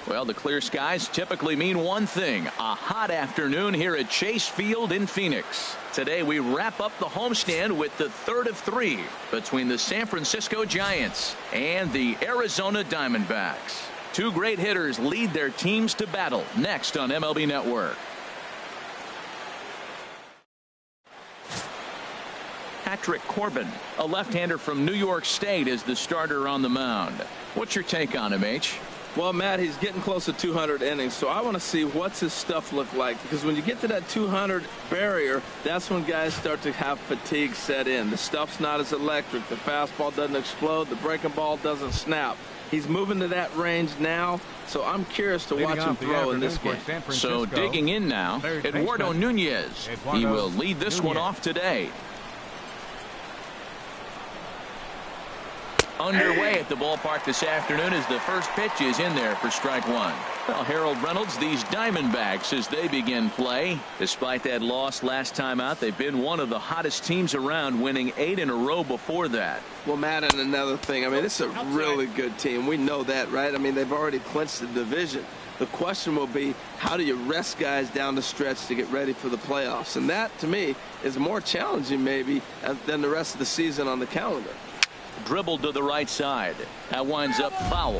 Well, the clear skies typically mean one thing, a hot afternoon here at Chase Field in Phoenix. Today we wrap up the homestand with the third of three between the San Francisco Giants and the Arizona Diamondbacks. Two great hitters lead their teams to battle next on MLB Network. Patrick Corbin, a left-hander from New York State, is the starter on the mound. What's your take on him, H? Well, Matt, he's getting close to 200 innings, so I want to see what's his stuff look like, because when you get to that 200 barrier, that's when guys start to have fatigue set in. The stuff's not as electric. The fastball doesn't explode. The breaking ball doesn't snap. He's moving to that range now, so I'm curious to watch him throw in this game. So digging in now, Eduardo Nunez. He will lead this one off today. Underway at the ballpark this afternoon as the first pitch is in there for strike one. Well, Harold Reynolds, these Diamondbacks, as they begin play, despite that loss last time out, they've been one of the hottest teams around, winning 8 in a row before that. Well, Matt, and another thing, I mean, it's a really good team. We know that, right? I mean, they've already clinched the division. The question will be, how do you rest guys down the stretch to get ready for the playoffs? And that, to me, is more challenging maybe than the rest of the season on the calendar. Dribbled to the right side. That winds up foul.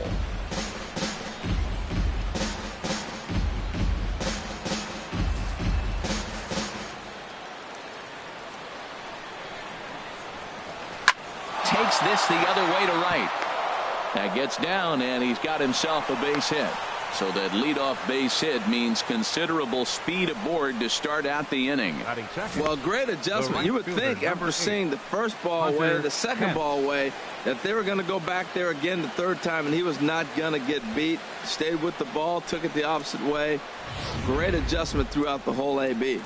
Takes this the other way to right. That gets down, and he's got himself a base hit. So that leadoff base hit means considerable speed aboard to start out the inning. Well, great adjustment. You would think after seeing the first ball away, the second ball away, that they were going to go back there again the third time, and he was not going to get beat. Stayed with the ball, took it the opposite way. Great adjustment throughout the whole AB.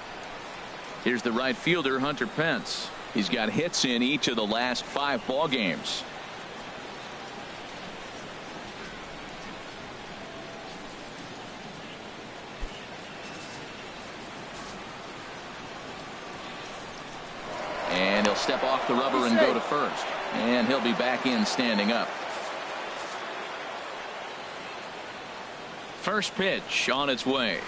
Here's the right fielder, Hunter Pence. He's got hits in each of the last 5 ball games. And he'll step off the rubber and go to first. And he'll be back in standing up. First pitch on its way.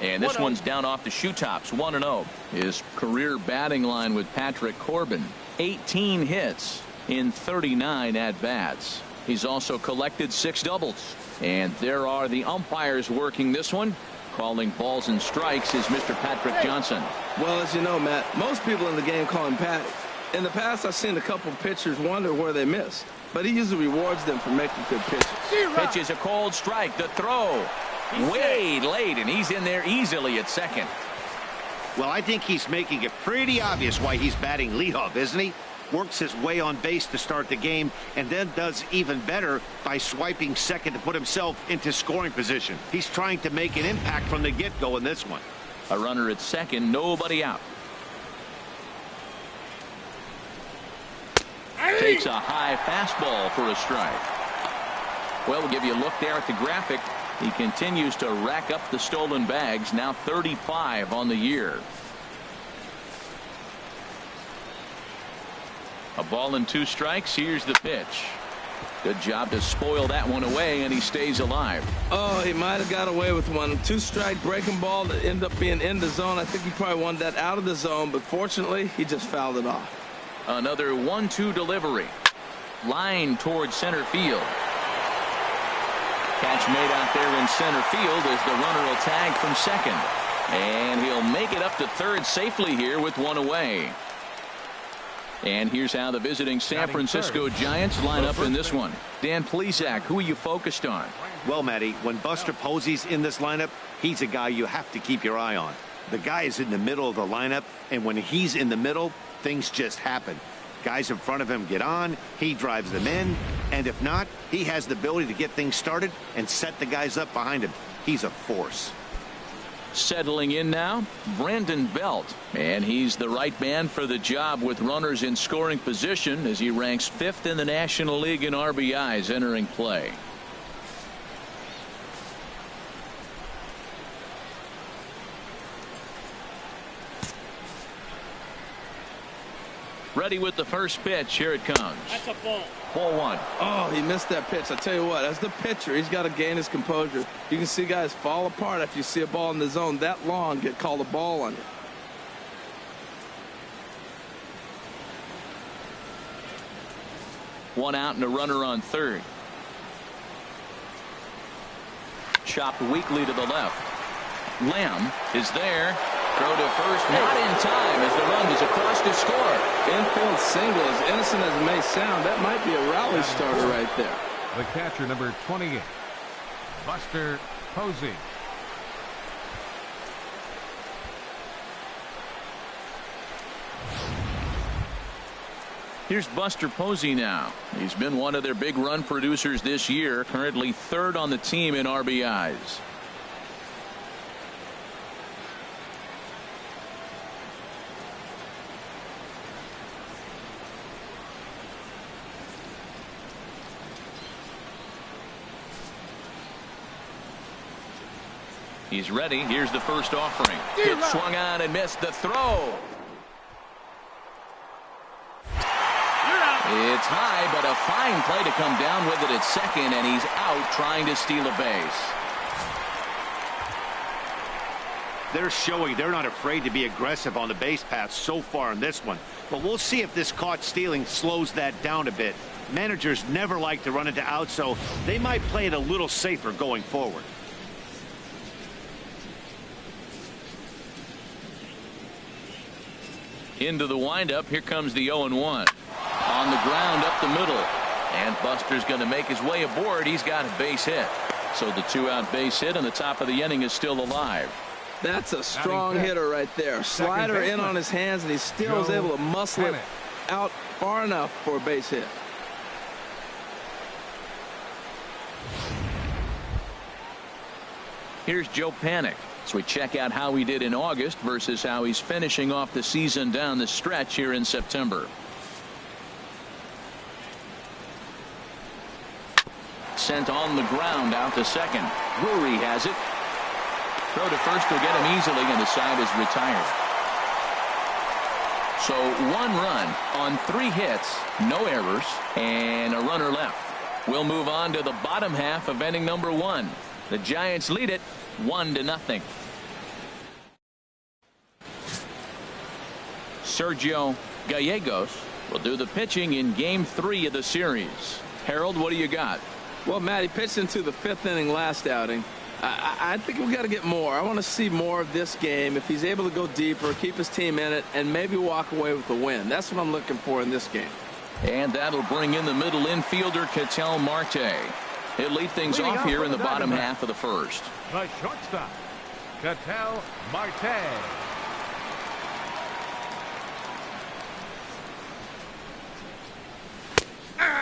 And this one's down off the shoe tops, 1-0. His career batting line with Patrick Corbin, 18 hits in 39 at-bats. He's also collected 6 doubles. And there are the umpires working this one. Calling balls and strikes is Mr. Patrick Johnson. Well, as you know, Matt, most people in the game call him Patty. In the past, I've seen a couple pitchers wonder where they missed, but he usually rewards them for making good pitches. Pitch is a cold strike. The throw way late, and he's in there easily at second. Well, I think he's making it pretty obvious why he's batting leadoff, isn't he? Works his way on base to start the game, and then does even better by swiping second to put himself into scoring position. He's trying to make an impact from the get-go in this one. A runner at second, nobody out. Takes a high fastball for a strike. Well, we'll give you a look there at the graphic. He continues to rack up the stolen bags, now 35 on the year. A ball and 2 strikes. Here's the pitch. Good job to spoil that one away, and he stays alive. Oh, he might have got away with one. 2-strike breaking ball that ended up being in the zone. I think he probably wanted that out of the zone, but fortunately, he just fouled it off. Another 1-2 delivery. Line towards center field. Catch made out there in center field as the runner will tag from second. And he'll make it up to third safely here with one away. And here's how the visiting San Francisco Giants line up in this one. Dan Plesac, who are you focused on? Well, Matty, when Buster Posey's in this lineup, he's a guy you have to keep your eye on. The guy is in the middle of the lineup, and when he's in the middle, things just happen. Guys in front of him get on, he drives them in, and if not, he has the ability to get things started and set the guys up behind him. He's a force. Settling in now, Brandon Belt, and he's the right man for the job with runners in scoring position as he ranks 5th in the National League in RBIs entering play. Ready with the first pitch. Here it comes. That's a ball. Ball one. Oh, he missed that pitch. I tell you what, as the pitcher, he's got to gain his composure. You can see guys fall apart if you see a ball in the zone that long, get called a ball on you. One out and a runner on third. Chopped weakly to the left. Lamb is there. Throw to first, not in time as the run is across to score. Infield single, as innocent as it may sound, that might be a rally starter right there. The catcher, number 28, Buster Posey. Here's Buster Posey now. He's been one of their big run producers this year, currently third on the team in RBIs. He's ready. Here's the first offering. Hit swung on and missed the throw. It's high, but a fine play to come down with it at second, and he's out trying to steal a base. They're showing they're not afraid to be aggressive on the base path so far in this one. But we'll see if this caught stealing slows that down a bit. Managers never like to run into outs, so they might play it a little safer going forward. Into the windup. Here comes the 0-1. On the ground up the middle. And Buster's going to make his way aboard. He's got a base hit. So the 2-out base hit on the top of the inning is still alive. That's a strong hitter right there. Slider in on his hands, and he still is able to muscle it out far enough for a base hit. Here's Joe Panik. So we check out how he did in August versus how he's finishing off the season down the stretch here in September. Sent on the ground out to second. Drury has it. Throw to first will get him easily, and the side is retired. So 1 run on 3 hits, no errors, and a runner left. We'll move on to the bottom half of inning number 1. The Giants lead it 1-0. Sergio Gallegos will do the pitching in game 3 of the series. Harold, what do you got? Well, Matt, he pitched into the 5th inning last outing. I think we've got to get more. I want to see more of this game. If he's able to go deeper, keep his team in it, and maybe walk away with the win. That's what I'm looking for in this game. And that'll bring in the middle infielder, Ketel Marte. He'll lead things off here in the bottom half of the first. The shortstop, Ketel Marte.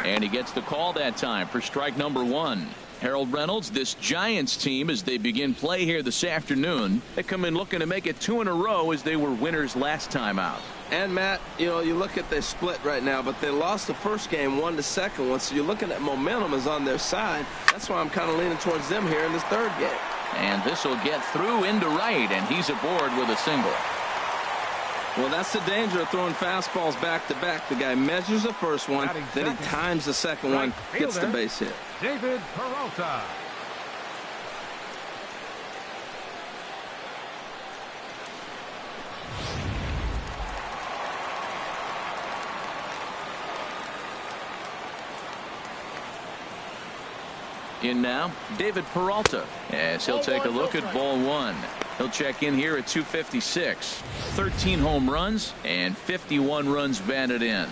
And he gets the call that time for strike number 1. Harold Reynolds, this Giants team, as they begin play here this afternoon, they come in looking to make it 2 in a row as they were winners last time out. And Matt, you know, you look at their split right now, but they lost the first game 1 to second one, so you're looking at momentum is on their side. That's why I'm kind of leaning towards them here in this 3rd game. And this will get through into right, and he's aboard with a single. Well, that's the danger of throwing fastballs back to back. The guy measures the first one, then he times the second one, gets the base hit. David Peralta. In now, David Peralta, as he'll take a look at ball 1. He'll check in here at 256. 13 home runs and 51 runs batted in.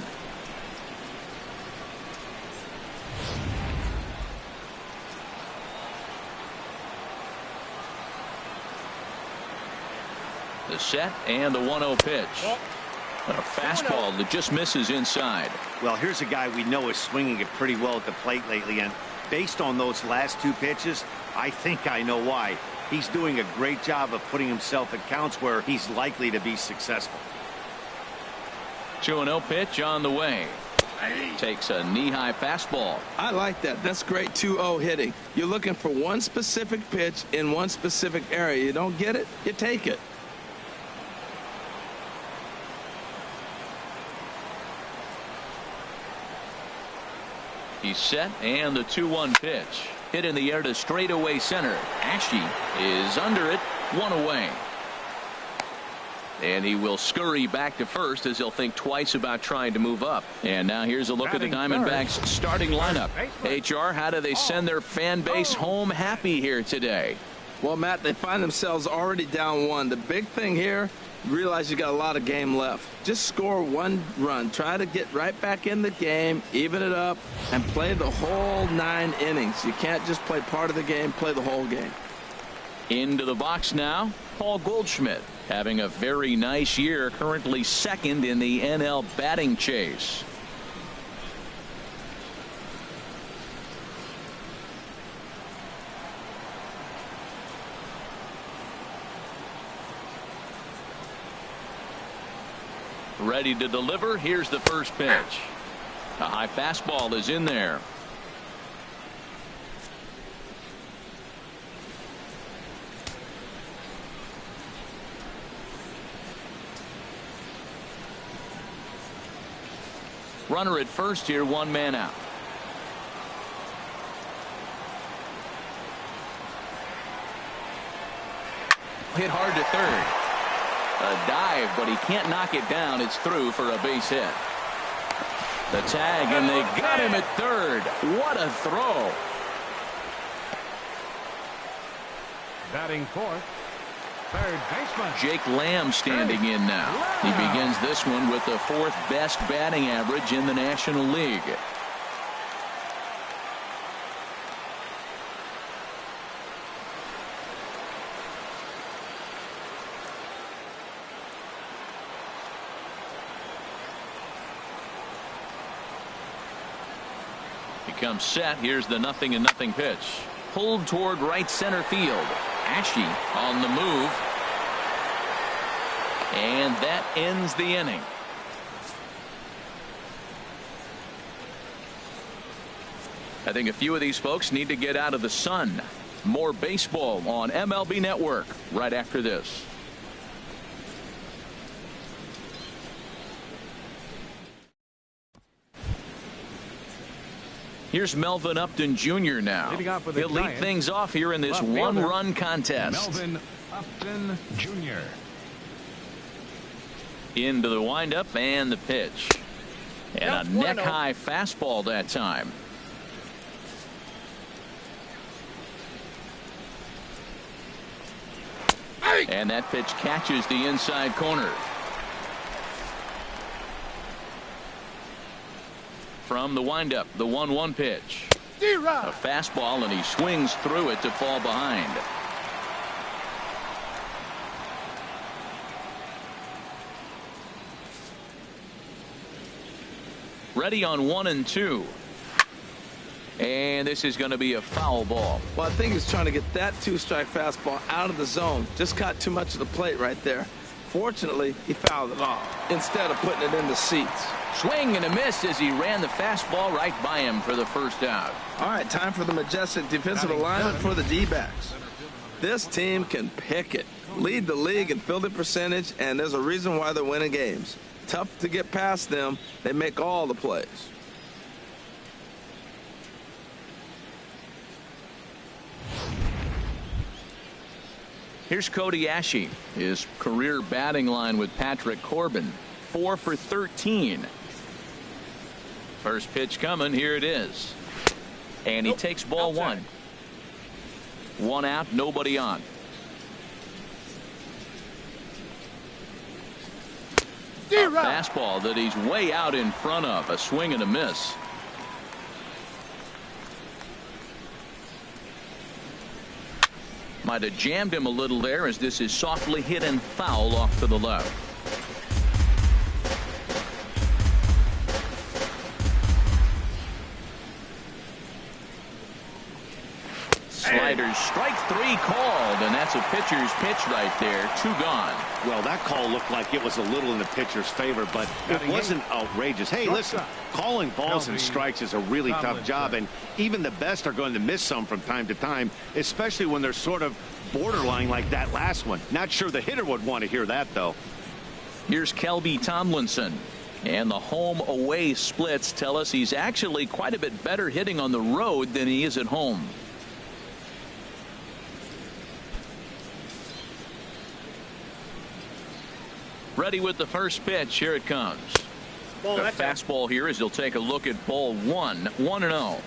The set and the 1-0 pitch. A fastball that just misses inside. Well, here's a guy we know is swinging it pretty well at the plate lately, and based on those last 2 pitches, I think I know why. He's doing a great job of putting himself at counts where he's likely to be successful. 2-0 pitch on the way. Takes a knee-high fastball. I like that. That's great 2-0 hitting. You're looking for one specific pitch in one specific area. You don't get it, you take it. He's set, and the 2-1 pitch. Hit in the air to straightaway center. Ashe is under it, 1 away. And he will scurry back to first as he'll think twice about trying to move up. And now here's a look at the Diamondbacks starting lineup. HR, how do they send their fan base home happy here today? Well, Matt, they find themselves already down 1. The big thing here, you realize you got a lot of game left. Just score 1 run. Try to get right back in the game, even it up, and play the whole 9 innings. You can't just play part of the game, play the whole game. Into the box now, Paul Goldschmidt, having a very nice year, currently second in the NL batting chase. Ready to deliver. Here's the first pitch. A high fastball is in there. Runner at first here, 1 man out. Hit hard to third. A dive, but he can't knock it down. It's through for a base hit. The tag, and they got him at third. What a throw. Batting fourth, third baseman Jake Lamb standing in now. He begins this one with the 4th best batting average in the National League. He comes set. Here's the 0-0 pitch. Pulled toward right center field. Ashe on the move. And that ends the inning. I think a few of these folks need to get out of the sun. More baseball on MLB Network right after this. Here's Melvin Upton Jr. now. He'll lead things off here in this 1-run contest. Melvin Upton Jr. Into the windup and the pitch. And a neck-high fastball that time. And that pitch catches the inside corner. From the windup, the 1-1 pitch. A fastball, and he swings through it to fall behind. Ready on 1 and 2. And this is going to be a foul ball. Well, I think he's trying to get that 2-strike fastball out of the zone. Just caught too much of the plate right there. Fortunately, he fouled it off instead of putting it in the seats. Swing and a miss as he ran the fastball right by him for the first out. All right, time for the majestic defensive alignment for the D-backs. This team can pick it. Lead the league in fielding percentage, and there's a reason why they're winning games. Tough to get past them. They make all the plays. Here's Cody Ashe. His career batting line with Patrick Corbin, 4 for 13. First pitch coming. Here it is. And he takes ball 1. 1 out, nobody on. A fastball that he's way out in front of. A swing and a miss. Might have jammed him a little there as this is softly hit and foul off to the left. Sliders, strike 3 called, and that's a pitcher's pitch right there. 2 gone. Well, that call looked like it was a little in the pitcher's favor, but it wasn't outrageous. Hey, listen, calling balls and strikes is a really tough job, and even the best are going to miss some from time to time, especially when they're sort of borderline like that last one. Not sure the hitter would want to hear that, though. Here's Kelby Tomlinson. And the home-away splits tell us he's actually quite a bit better hitting on the road than he is at home. Ready with the first pitch. Here it comes. The fastball here as he'll take a look at ball one. 1-0.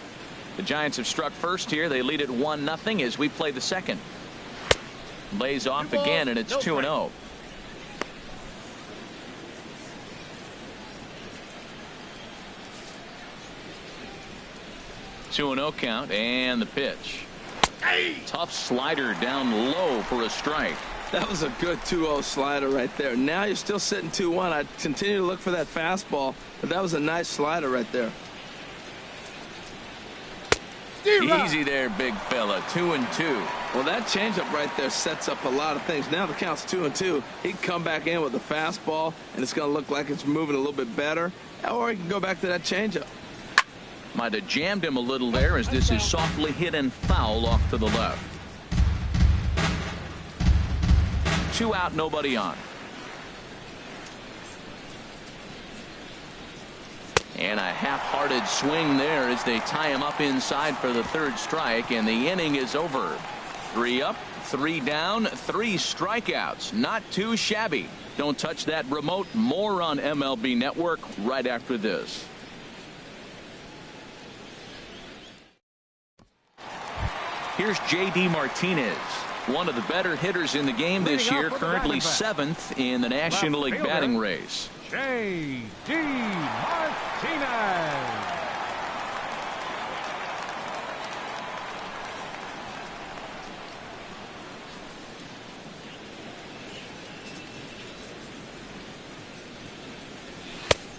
The Giants have struck first here. They lead it 1-0 as we play the second. Lays off again, and it's 2-0. Two and 0 count, and the pitch. Tough slider down low for a strike. That was a good 2-0 slider right there. Now you're still sitting 2-1. I'd continue to look for that fastball, but that was a nice slider right there. Easy there, big fella. 2-2. Well, that changeup right there sets up a lot of things. Now the count's 2-2. He can come back in with a fastball, and it's going to look like it's moving a little bit better. Or he can go back to that changeup. Might have jammed him a little there as this is softly hit and foul off to the left. 2 out, nobody on. And a half-hearted swing there as they tie him up inside for the third strike, and the inning is over. 3 up, 3 down, 3 strikeouts. Not too shabby. Don't touch that remote. More on MLB Network right after this. Here's J.D. Martinez, one of the better hitters in the game this year, currently 7th in the National League batting race. J.D. Martinez.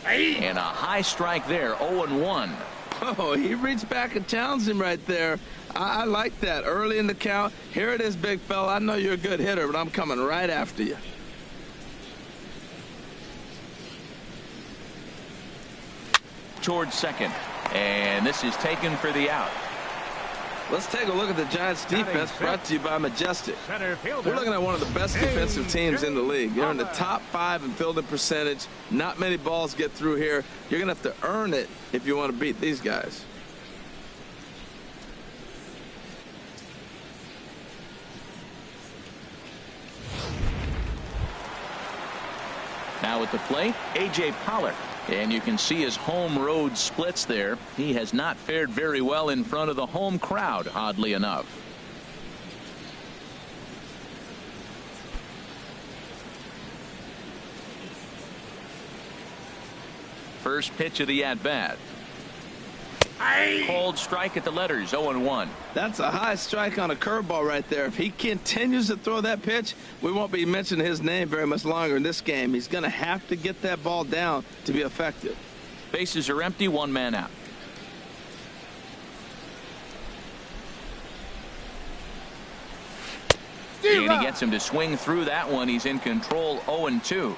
And a high strike there, 0-1. Oh, he reached back and challenged him right there. I like that. Early in the count. Here it is, big fella. I know you're a good hitter, but I'm coming right after you. Towards second. And this is taken for the out. Let's take a look at the Giants defense, brought to you by Majestic. We're looking at one of the best defensive teams in the league. They're in the top 5 in fielding percentage. Not many balls get through here. You're going to have to earn it if you want to beat these guys. Now at the plate, A.J. Pollock. And you can see his home road splits there. He has not fared very well in front of the home crowd, oddly enough. First pitch of the at-bat. Cold strike at the letters, 0-1. That's a high strike on a curveball right there. If he continues to throw that pitch, we won't be mentioning his name very much longer in this game. He's going to have to get that ball down to be effective. Bases are empty, 1 man out. And he gets him to swing through that one. He's in control, 0-2.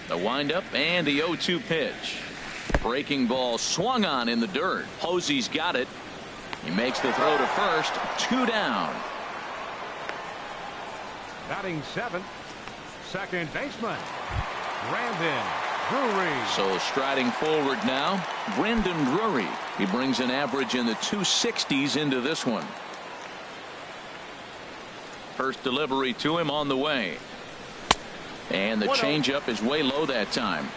The windup and the 0-2 pitch. Breaking ball swung on in the dirt. Posey's got it. He makes the throw to first. 2 down. Batting 7th, second baseman, Brandon Drury. So striding forward now, Brandon Drury. He brings an average in the 260s into this one. First delivery to him on the way. And the changeup is way low that time.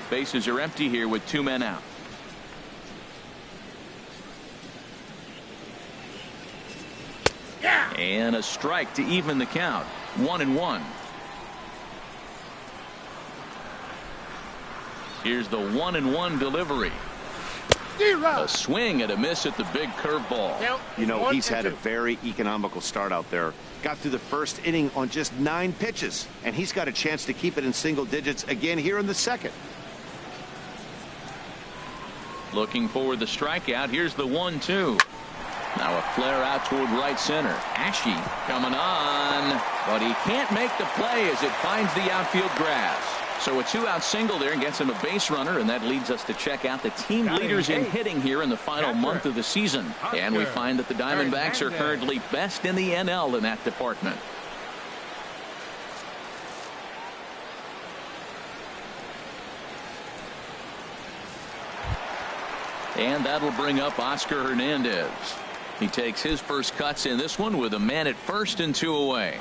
Bases are empty here with 2 men out. And a strike to even the count. 1-1. Here's the 1-1 delivery. A swing and a miss at the big curveball. You know, he's had a very economical start out there. Got through the first inning on just 9 pitches, and he's got a chance to keep it in single digits again here in the second. Looking for the strikeout. Here's the 1-2. Now a flare out toward right center. Ashe coming on, but he can't make the play as it finds the outfield grass. So a two-out single there gets him a base runner, and that leads us to check out the team leaders in hitting here in the final month of the season. And we find that the Diamondbacks are currently best in the NL in that department. And that'll bring up Oscar Hernandez. He takes his first cuts in this one with a man at first and 2 away.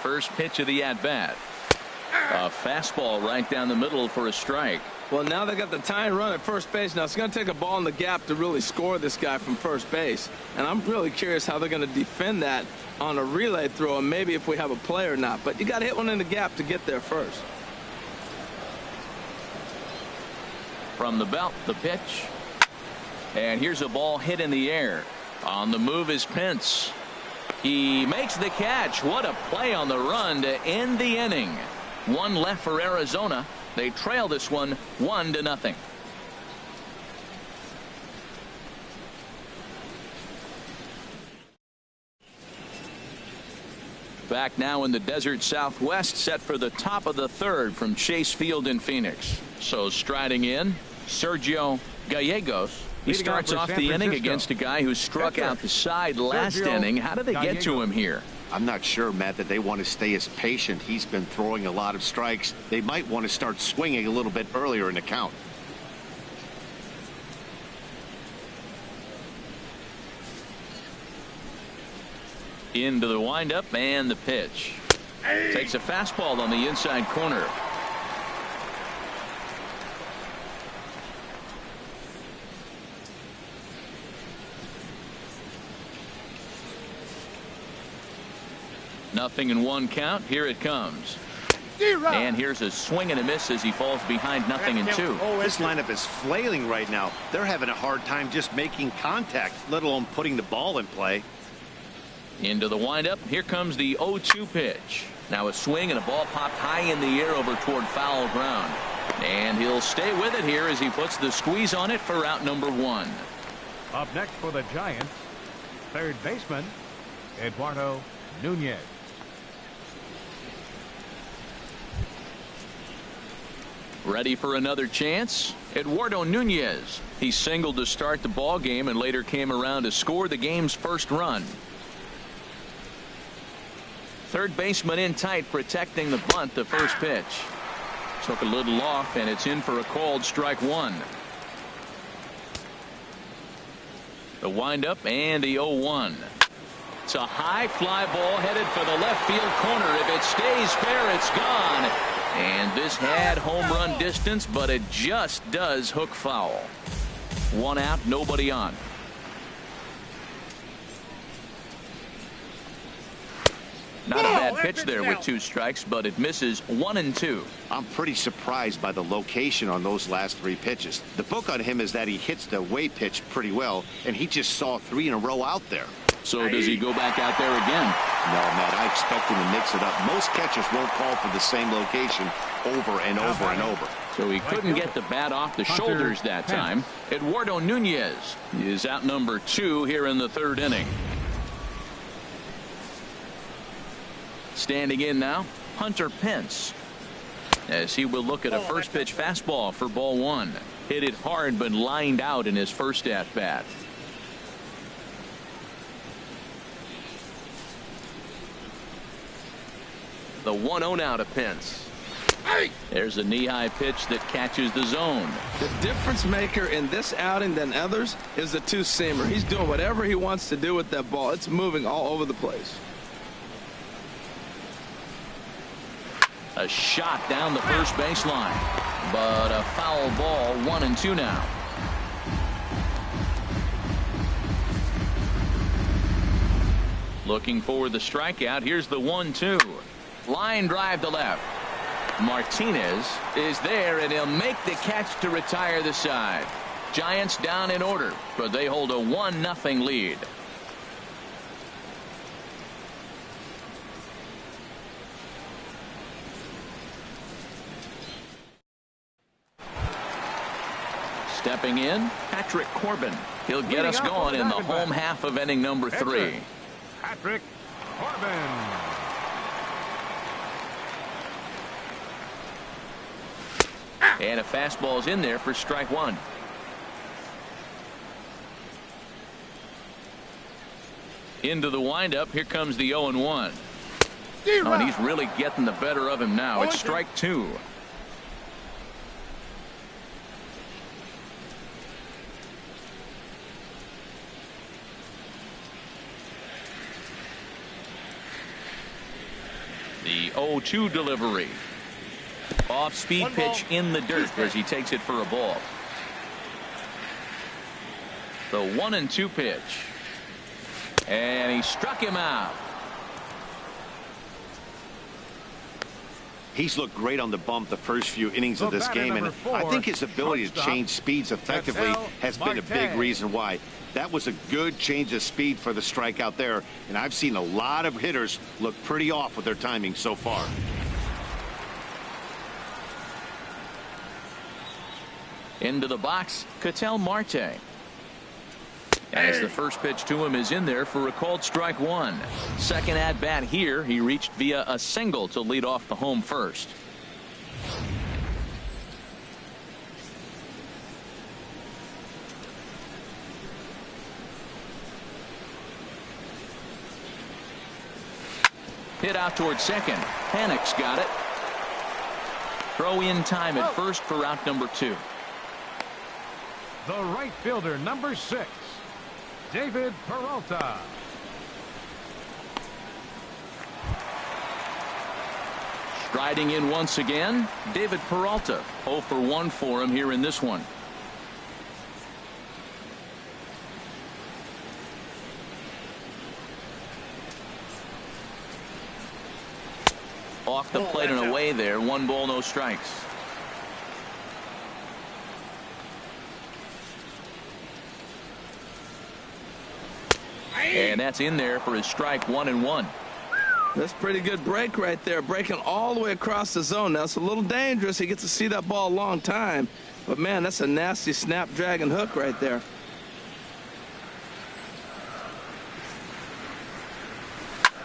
First pitch of the at-bat. A fastball right down the middle for a strike. Well, now they got the tying run at first base. Now it's going to take a ball in the gap to really score this guy from first base. And I'm really curious how they're going to defend that on a relay throw, and maybe if we have a play or not. But you got to hit one in the gap to get there first. From the belt, the pitch. And here's a ball hit in the air. On the move is Pence. He makes the catch. What a play on the run to end the inning. One left for Arizona. They trail this one 1-0. Back now in the desert Southwest, set for the top of the third from Chase Field in Phoenix. So striding in, Sergio Gallegos. He starts off the inning against a guy who struck out the side last inning. How did they get to him here? I'm not sure, Matt, that they want to stay as patient. He's been throwing a lot of strikes. They might want to start swinging a little bit earlier in the count. Into the windup and the pitch. Takes a fastball on the inside corner. Nothing in one count. Here it comes. And here's a swing and a miss as he falls behind 0-2. This lineup is flailing right now. They're having a hard time just making contact, let alone putting the ball in play. Into the windup. Here comes the 0-2 pitch. Now a swing and a ball popped high in the air over toward foul ground. And he'll stay with it here as he puts the squeeze on it for out number 1. Up next for the Giants, third baseman Eduardo Nunez. Ready for another chance? Eduardo Nunez. He singled to start the ball game and later came around to score the game's first run. Third baseman in tight, protecting the bunt. The first pitch took a little off, and it's in for a called strike 1. The windup and the 0-1. It's a high fly ball headed for the left field corner. If it stays fair, it's gone. And this had home run distance, but it just does hook foul. 1 out, nobody on. Not a bad pitch there with 2 strikes, but it misses 1-2. I'm pretty surprised by the location on those last 3 pitches. The book on him is that he hits the away pitch pretty well, and he just saw 3 in a row out there. So does he go back out there again? No, Matt, I expect him to mix it up. Most catchers won't call for the same location over and over and over. So he couldn't get the bat off the shoulders that time. Eduardo Nunez is out number 2 here in the 3rd inning. Standing in now, Hunter Pence, as he will look at a first pitch fastball for ball 1. Hit it hard but lined out in his first at bat. The 1-0 now to Pence. There's a knee-high pitch that catches the zone. The difference maker in this outing than others is the two-seamer. He's doing whatever he wants to do with that ball. It's moving all over the place. A shot down the first baseline, but a foul ball. 1-2 now. Looking for the strikeout. Here's the 1-2. Line drive to left. Martinez is there, and he'll make the catch to retire the side. Giants down in order, but they hold a 1-0 lead. Stepping in, Patrick Corbin. He'll get us going in the home half of inning number 3. Patrick Corbin. And a fastball's in there for strike 1. Into the windup. Here comes the 0-1. Oh, and he's really getting the better of him now. It's strike 2. The 0-2 delivery. Off-speed pitch in the dirt as he takes it for a ball. The 1-2 pitch. And he struck him out. He's looked great on the bump the first few innings of this game, and I think his ability to change speeds effectively has been a big reason why. That was a good change of speed for the strikeout there, and I've seen a lot of hitters look pretty off with their timing so far. Into the box, Ketel Marte. As the first pitch to him is in there for a called strike 1. Second at bat here, he reached via a single to lead off the home first. Hit out towards second. Panic's got it. Throw in time at first for out number 2. The right fielder, number 6, David Peralta. Striding in once again, David Peralta. 0 for 1 for him here in this one. Off the plate and away there. 1 ball, no strikes. And that's in there for his strike 1-1. That's pretty good break right there, breaking all the way across the zone. Now it's a little dangerous. He gets to see that ball a long time, but man, that's a nasty snapdragon hook right there.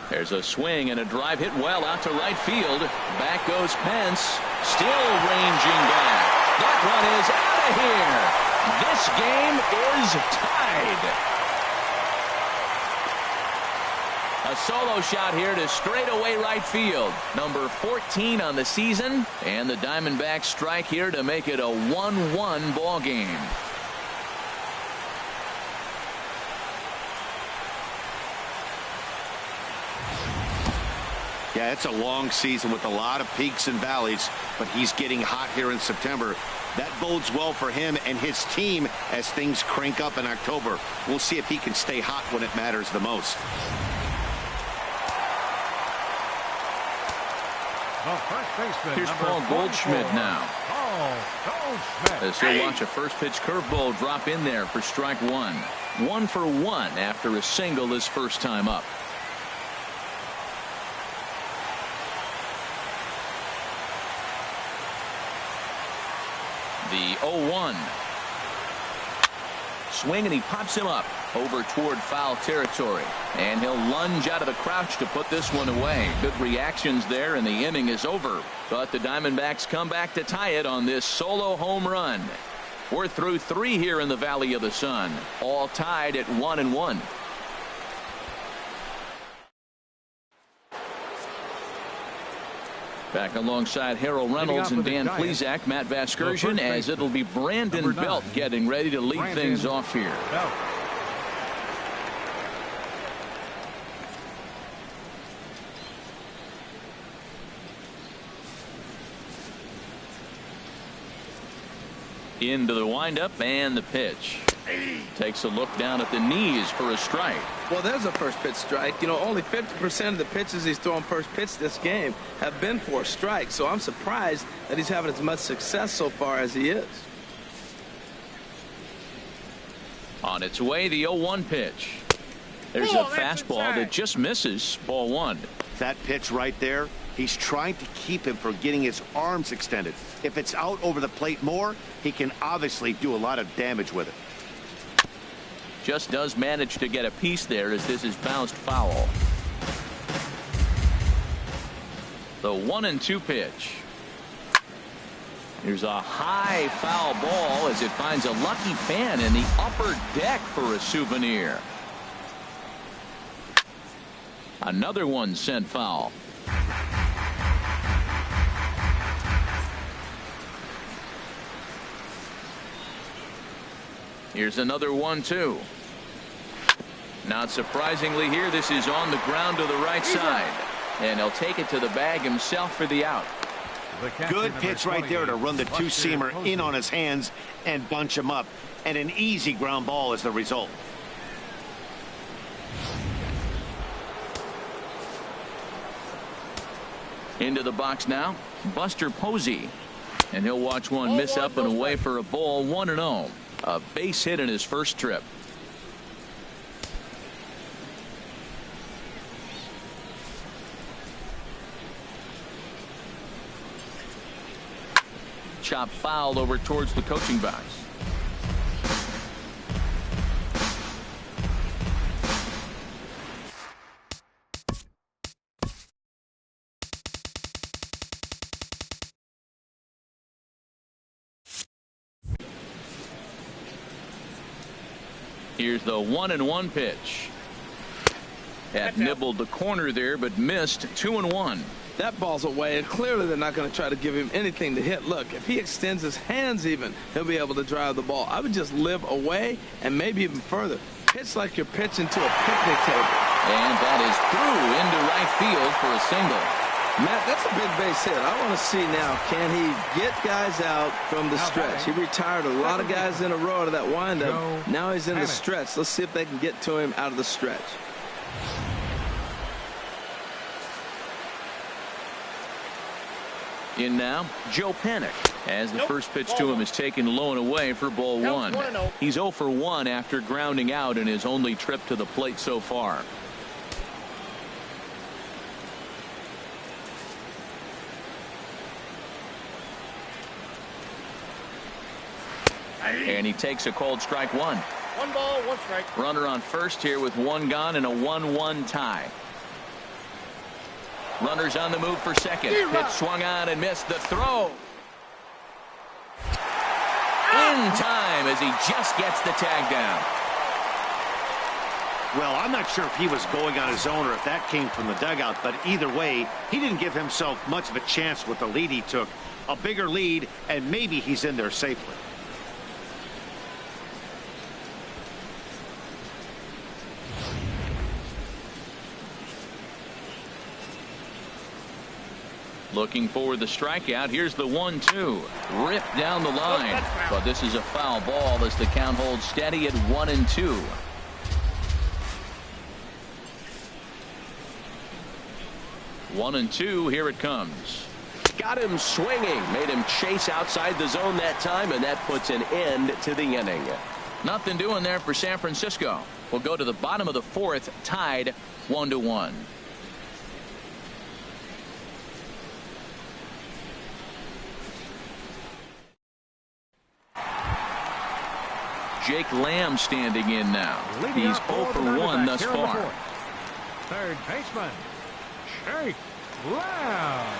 There's a swing and a drive hit well out to right field. Back goes Pence, still ranging back. That one is out of here. This game is tied. A solo shot here to straightaway right field. Number 14 on the season, and the Diamondbacks strike here to make it a 1-1 ball game. Yeah, it's a long season with a lot of peaks and valleys, but he's getting hot here in September. That bodes well for him and his team as things crank up in October. We'll see if he can stay hot when it matters the most. Here's Paul Goldschmidt now. As he'll watch a first pitch curveball drop in there for strike 1. 1 for 1 after a single his first time up. The 0-1. Swing and he pops him up over toward foul territory, and he'll lunge out of the crouch to put this one away. Good reactions there, and the inning is over, but the Diamondbacks come back to tie it on this solo home run. We're through 3 here in the Valley of the Sun, all tied at 1-1. Back alongside Harold Reynolds and Dan Plesac, Matt Vasgersian, as it'll be Brandon Belt getting ready to lead things off here. Into the windup and the pitch. Takes a look down at the knees for a strike. Well, there's a first pitch strike. You know, only 50% of the pitches he's throwing first pitch this game have been for a strike. So I'm surprised that he's having as much success so far as he is. On its way, the 0-1 pitch. There's a fastball that just misses. Ball 1. That pitch right there, He's trying to keep him from getting his arms extended. If it's out over the plate more, he can obviously do a lot of damage with it. Just does manage to get a piece there as this is bounced foul. The 1-2 pitch. Here's a high foul ball as it finds a lucky fan in the upper deck for a souvenir. Another one sent foul. Here's another 1-2. Not surprisingly here, this is on the ground to the right side. And he'll take it to the bag himself for the out. Good pitch right there to run the two-seamer in on his hands and bunch him up. And an easy ground ball is the result. Into the box now, Buster Posey. And he'll watch one miss up and away for a ball. 1-0. A base hit in his first trip. Chop foul over towards the coaching box. Here's the 1-1 pitch. That nibbled the corner there, but missed. 2-1. That ball's away, and clearly they're not going to try to give him anything to hit. Look, if he extends his hands even, he'll be able to drive the ball. I would just live away and maybe even further. Pitch like you're pitching to a picnic table. And that is through into right field for a single. Matt, that's a big base hit. I want to see now, can he get guys out from the stretch? He retired a lot of guys in a row out of that windup. Now he's in the stretch. Let's see if they can get to him out of the stretch. In now, Joe Panic, as the first pitch to him is taken low and away for ball 1. He's 0 for 1 after grounding out in his only trip to the plate so far. And he takes a called strike 1. 1 ball, 1 strike. Runner on first here with 1 gone and a 1-1 tie. Runners on the move for second. Pitch swung on and missed. The throw. In time as he just gets the tag down. Well, I'm not sure if he was going on his own or if that came from the dugout, but either way, he didn't give himself much of a chance with the lead he took. A bigger lead, and maybe he's in there safely. Looking for the strikeout. Here's the 1-2. Ripped down the line. But this is a foul ball as the count holds steady at 1-2. One and two. Here it comes. Got him swinging. Made him chase outside the zone that time, and that puts an end to the inning. Nothing doing there for San Francisco. We'll go to the bottom of the 4th, tied 1-1. Jake Lamb standing in now. He's 0 for 1 thus far. Third baseman, Jake Lamb.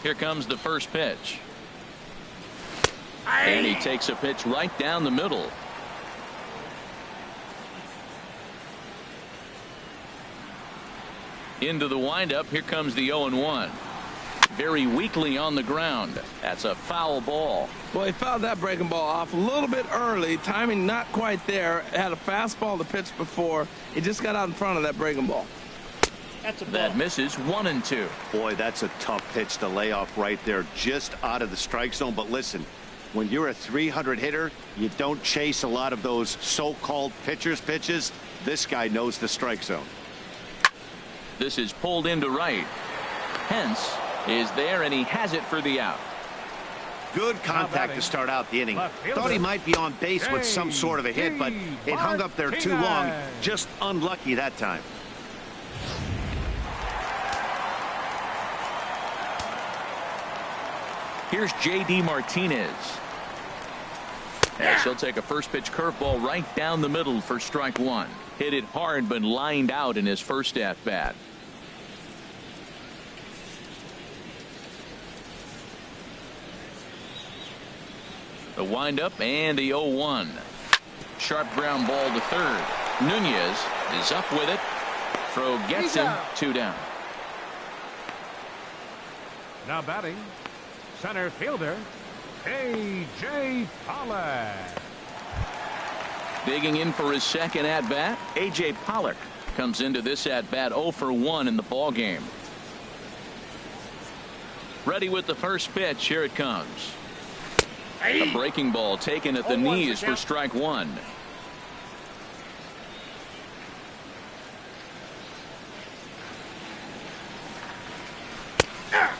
Here comes the first pitch. And he takes a pitch right down the middle. Into the windup. Here comes the 0-1. Very weakly on the ground. That's a foul ball. Well, he fouled that breaking ball off a little bit early. Timing not quite there. Had a fastball to pitch before. He just got out in front of that breaking ball. That misses. 1-2. Boy, that's a tough pitch to lay off right there, just out of the strike zone. But listen, when you're a 300 hitter, you don't chase a lot of those so-called pitcher's pitches. This guy knows the strike zone. This is pulled into right. Hence is there, and he has it for the out. Good contact to start out the inning. Thought he might be on base with some sort of a hit, but it hung up there too long. Just unlucky that time. Here's J.D. Martinez. As he'll take a first pitch curveball right down the middle for strike one. Hit it hard but lined out in his first at bat. The windup and the 0-1. Sharp ground ball to third. Nunez is up with it. Throw gets him. 2 down. Now batting, center fielder, A.J. Pollock. Digging in for his second at bat, A.J. Pollock comes into this at bat 0 for 1 in the ball game. Ready with the first pitch. Here it comes. A breaking ball taken at the knees for strike one.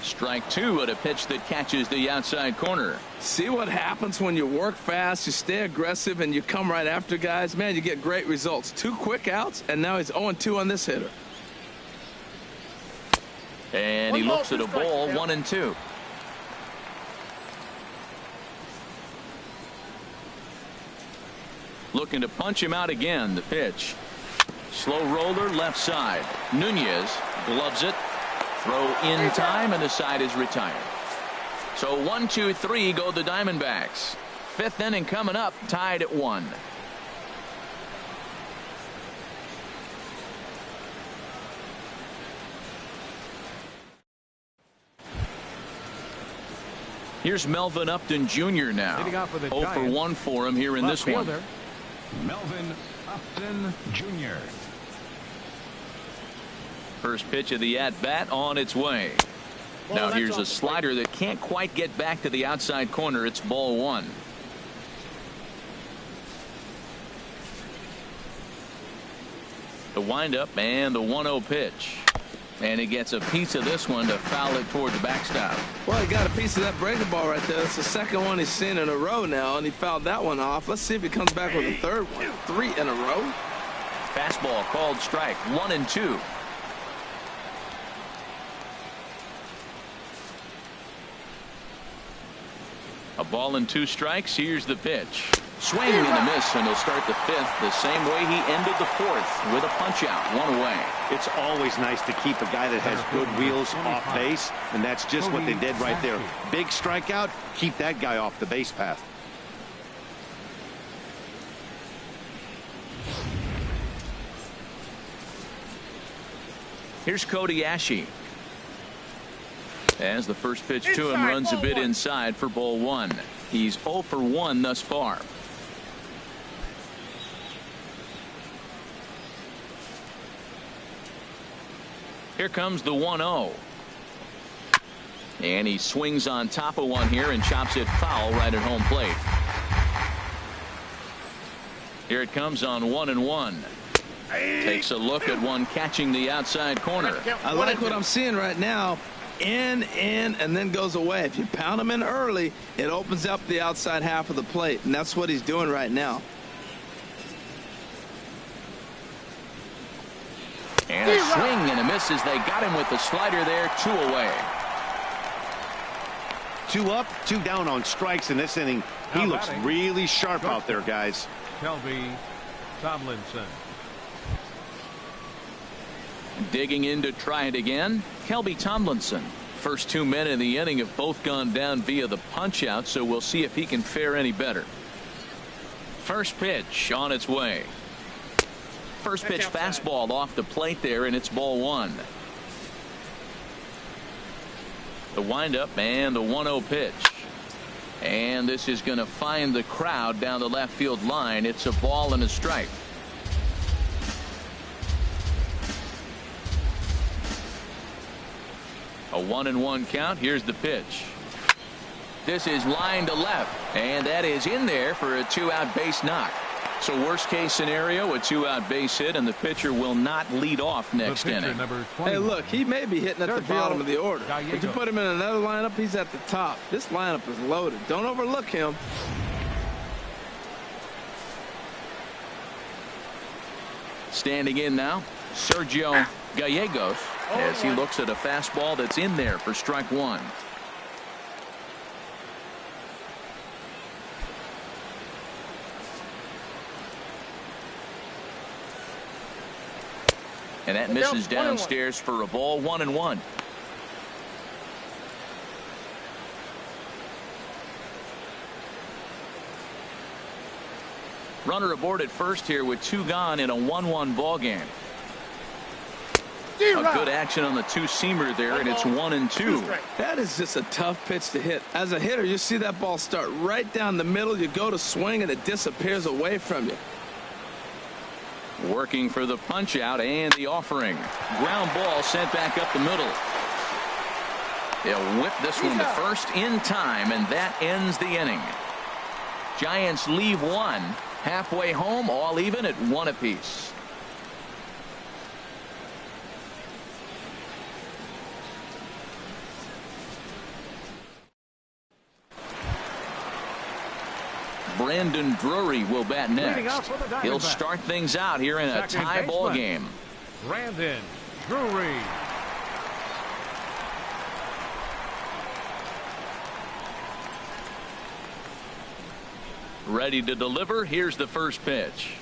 Strike two at a pitch that catches the outside corner. See what happens when you work fast, you stay aggressive, and you come right after guys? Man, you get great results. 2 quick outs, and now he's 0-2 on this hitter. And he looks at a ball, 1-2. Looking to punch him out again. The pitch. Slow roller left side. Nunez gloves it. Throw in time, and the side is retired. So 1-2-3 go the Diamondbacks. 5th inning coming up, tied at 1. Here's Melvin Upton Jr. now. 0 for 1 for him here in this one. Melvin Upton Jr. First pitch of the at-bat on its way. Now here's a slider that can't quite get back to the outside corner. It's ball 1. The windup and the 1-0 pitch. And he gets a piece of this one to foul it toward the backstop. Well, he got a piece of that breaking ball right there. It's the second one he's seen in a row now, and he fouled that one off. Let's see if he comes back with a third one. 3 in a row. Fastball called strike. 1-2. A ball and 2 strikes. Here's the pitch. Swing and a miss, and he'll start the 5th the same way he ended the 4th with a punch out, 1 away. It's always nice to keep a guy that has good wheels off base, and that's just what they did right there. Big strikeout, keep that guy off the base path. Here's Cody Ashe. As the first pitch to him runs a bit inside for ball 1. He's 0 for 1 thus far. Here comes the 1-0. And he swings on top of one here and chops it foul right at home plate. Here it comes on 1-1. Takes a look at one catching the outside corner. I like what I'm seeing right now. In, and then goes away. If you pound him in early, it opens up the outside half of the plate, and that's what he's doing right now. And a swing and a miss as they got him with the slider there. 2 away. 2 up, 2 down on strikes in this inning. He looks really sharp out there, guys. Kelby Tomlinson. Digging in to try it again, Kelby Tomlinson. First 2 men in the inning have both gone down via the punch out, so we'll see if he can fare any better. First pitch on its way. First pitch fastball off the plate there, and it's ball 1. The windup and the 1-0 pitch. And this is going to find the crowd down the left field line. It's a ball and a strike. A 1-1 count. Here's the pitch. This is line to left, and that is in there for a 2-out base knock. So worst case scenario, a 2-out base hit, and the pitcher will not lead off next inning. Hey, look, he may be hitting at the bottom of the order, but you put him in another lineup, he's at the top. This lineup is loaded. Don't overlook him. Standing in now, Sergio Gallegos, as he looks at a fastball that's in there for strike one. And that misses downstairs for a ball, 1-1. Runner aboard at first here with 2 gone in a 1-1 ball game. A good action on the two-seamer there, and it's 1-2. That is just a tough pitch to hit. As a hitter, you see that ball start right down the middle. You go to swing, and it disappears away from you. Working for the punch out and the offering. Ground ball sent back up the middle. They'll whip this one to first in time, and that ends the inning. Giants leave one. Halfway home, all even at 1 apiece. Brandon Drury will bat next. He'll start things out here in a tie ball game. Brandon Drury. Ready to deliver. Here's the first pitch.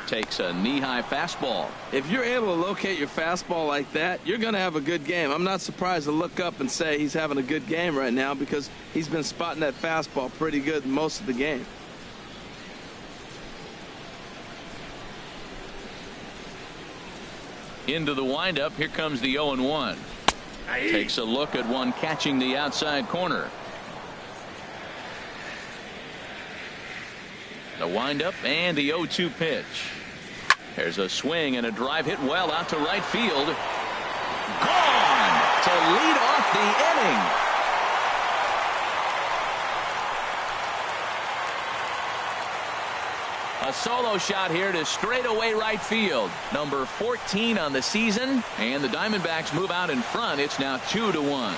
Takes a knee-high fastball. If you're able to locate your fastball like that, you're going to have a good game. I'm not surprised to look up and say he's having a good game right now, because he's been spotting that fastball pretty good most of the game. Into the windup. Here comes the 0-1. Takes a look at one catching the outside corner. The windup and the 0-2 pitch. There's a swing and a drive hit well out to right field. Gone to lead off the inning. A solo shot here to straightaway right field. Number 14 on the season, and the Diamondbacks move out in front. It's now 2-1.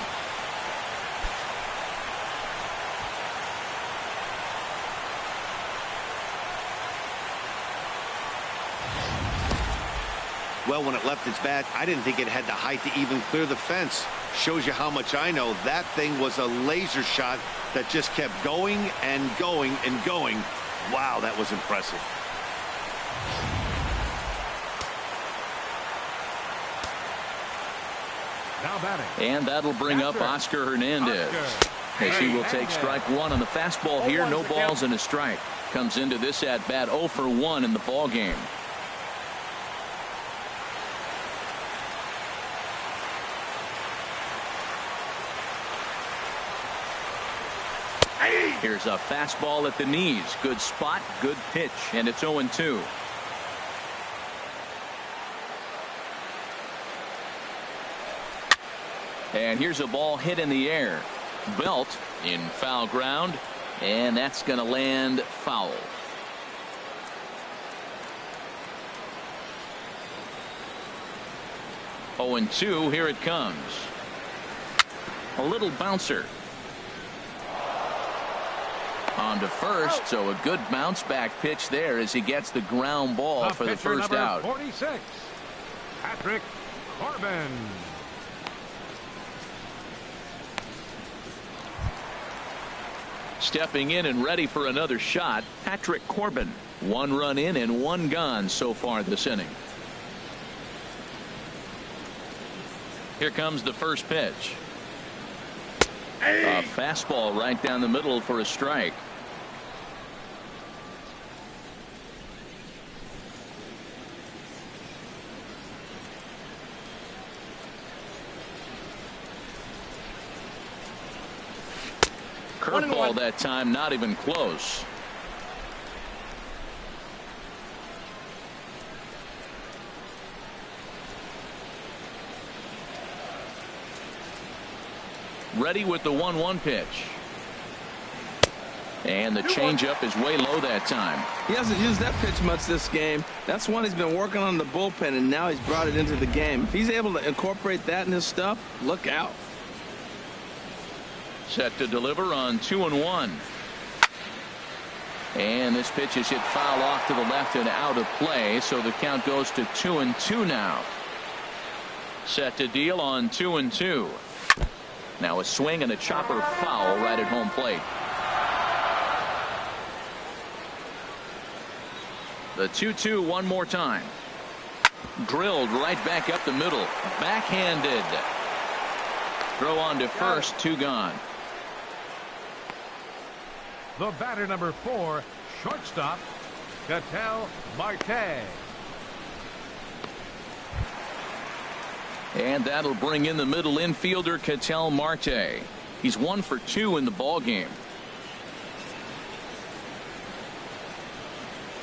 Well, when it left its bat, I didn't think it had the height to even clear the fence. Shows you how much I know. That thing was a laser shot that just kept going and going and going. Wow, that was impressive. Now batting. And that'll bring up Oscar Hernandez. As he will take strike one on the fastball here. No balls and a strike. Comes into this at bat 0 for 1 in the ball game. Here's a fastball at the knees. Good spot, good pitch, and it's 0-2. And here's a ball hit in the air. Belt in foul ground, and that's going to land foul. Oh, and 2. Here it comes. A little bouncer. On to first, so a good bounce back pitch there as he gets the ground ball for the first out. 46, Patrick Corbin. Stepping in and ready for another shot, Patrick Corbin. 1 run in and 1 gone so far this inning. Here comes the first pitch. A fastball right down the middle for a strike. Curveball that time, not even close. Ready with the 1-1 pitch. And the changeup is way low that time. He hasn't used that pitch much this game. That's one he's been working on in the bullpen, and now he's brought it into the game. If he's able to incorporate that in his stuff, look out. Set to deliver on 2-1. And this pitch is hit foul off to the left and out of play, so the count goes to 2-2 now. Set to deal on 2-2. Now a swing and a chopper foul right at home plate. The 2-2 one more time. Drilled right back up the middle. Backhanded. Throw on to first, 2 gone. The batter, number 4, shortstop, Ketel Marte. And that'll bring in the middle infielder, Ketel Marte. He's 1 for 2 in the ball game.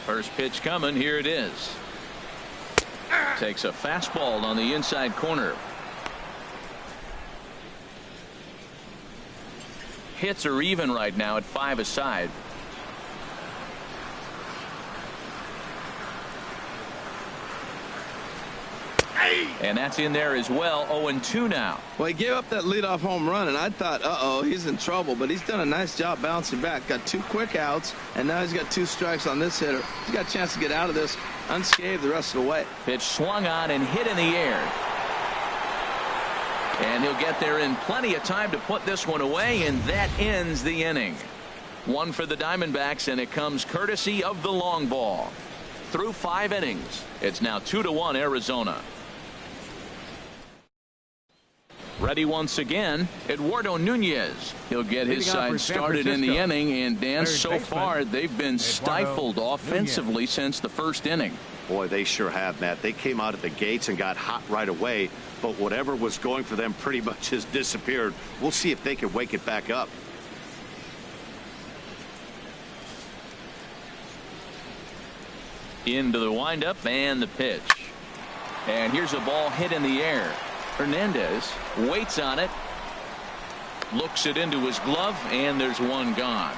First pitch coming. Here it is. Takes a fastball on the inside corner. Hits are even right now at 5 aside. And that's in there as well. 0-2 now. Well, he gave up that leadoff home run, and I thought, uh-oh, he's in trouble. But he's done a nice job bouncing back. Got 2 quick outs, and now he's got 2 strikes on this hitter. He's got a chance to get out of this unscathed the rest of the way. Pitch swung on and hit in the air. And he'll get there in plenty of time to put this one away, and that ends the inning. 1 for the Diamondbacks, and it comes courtesy of the long ball. Through 5 innings, it's now 2-1 Arizona. Ready once again, Eduardo Nunez. He'll get his side started in the inning, and Dan, so far they've been stifled offensively since the first inning. Boy, they sure have, Matt. They came out at the gates and got hot right away, but whatever was going for them pretty much has disappeared. We'll see if they can wake it back up. Into the windup and the pitch. And here's a ball hit in the air. Hernandez waits on it, looks it into his glove, and there's 1 gone.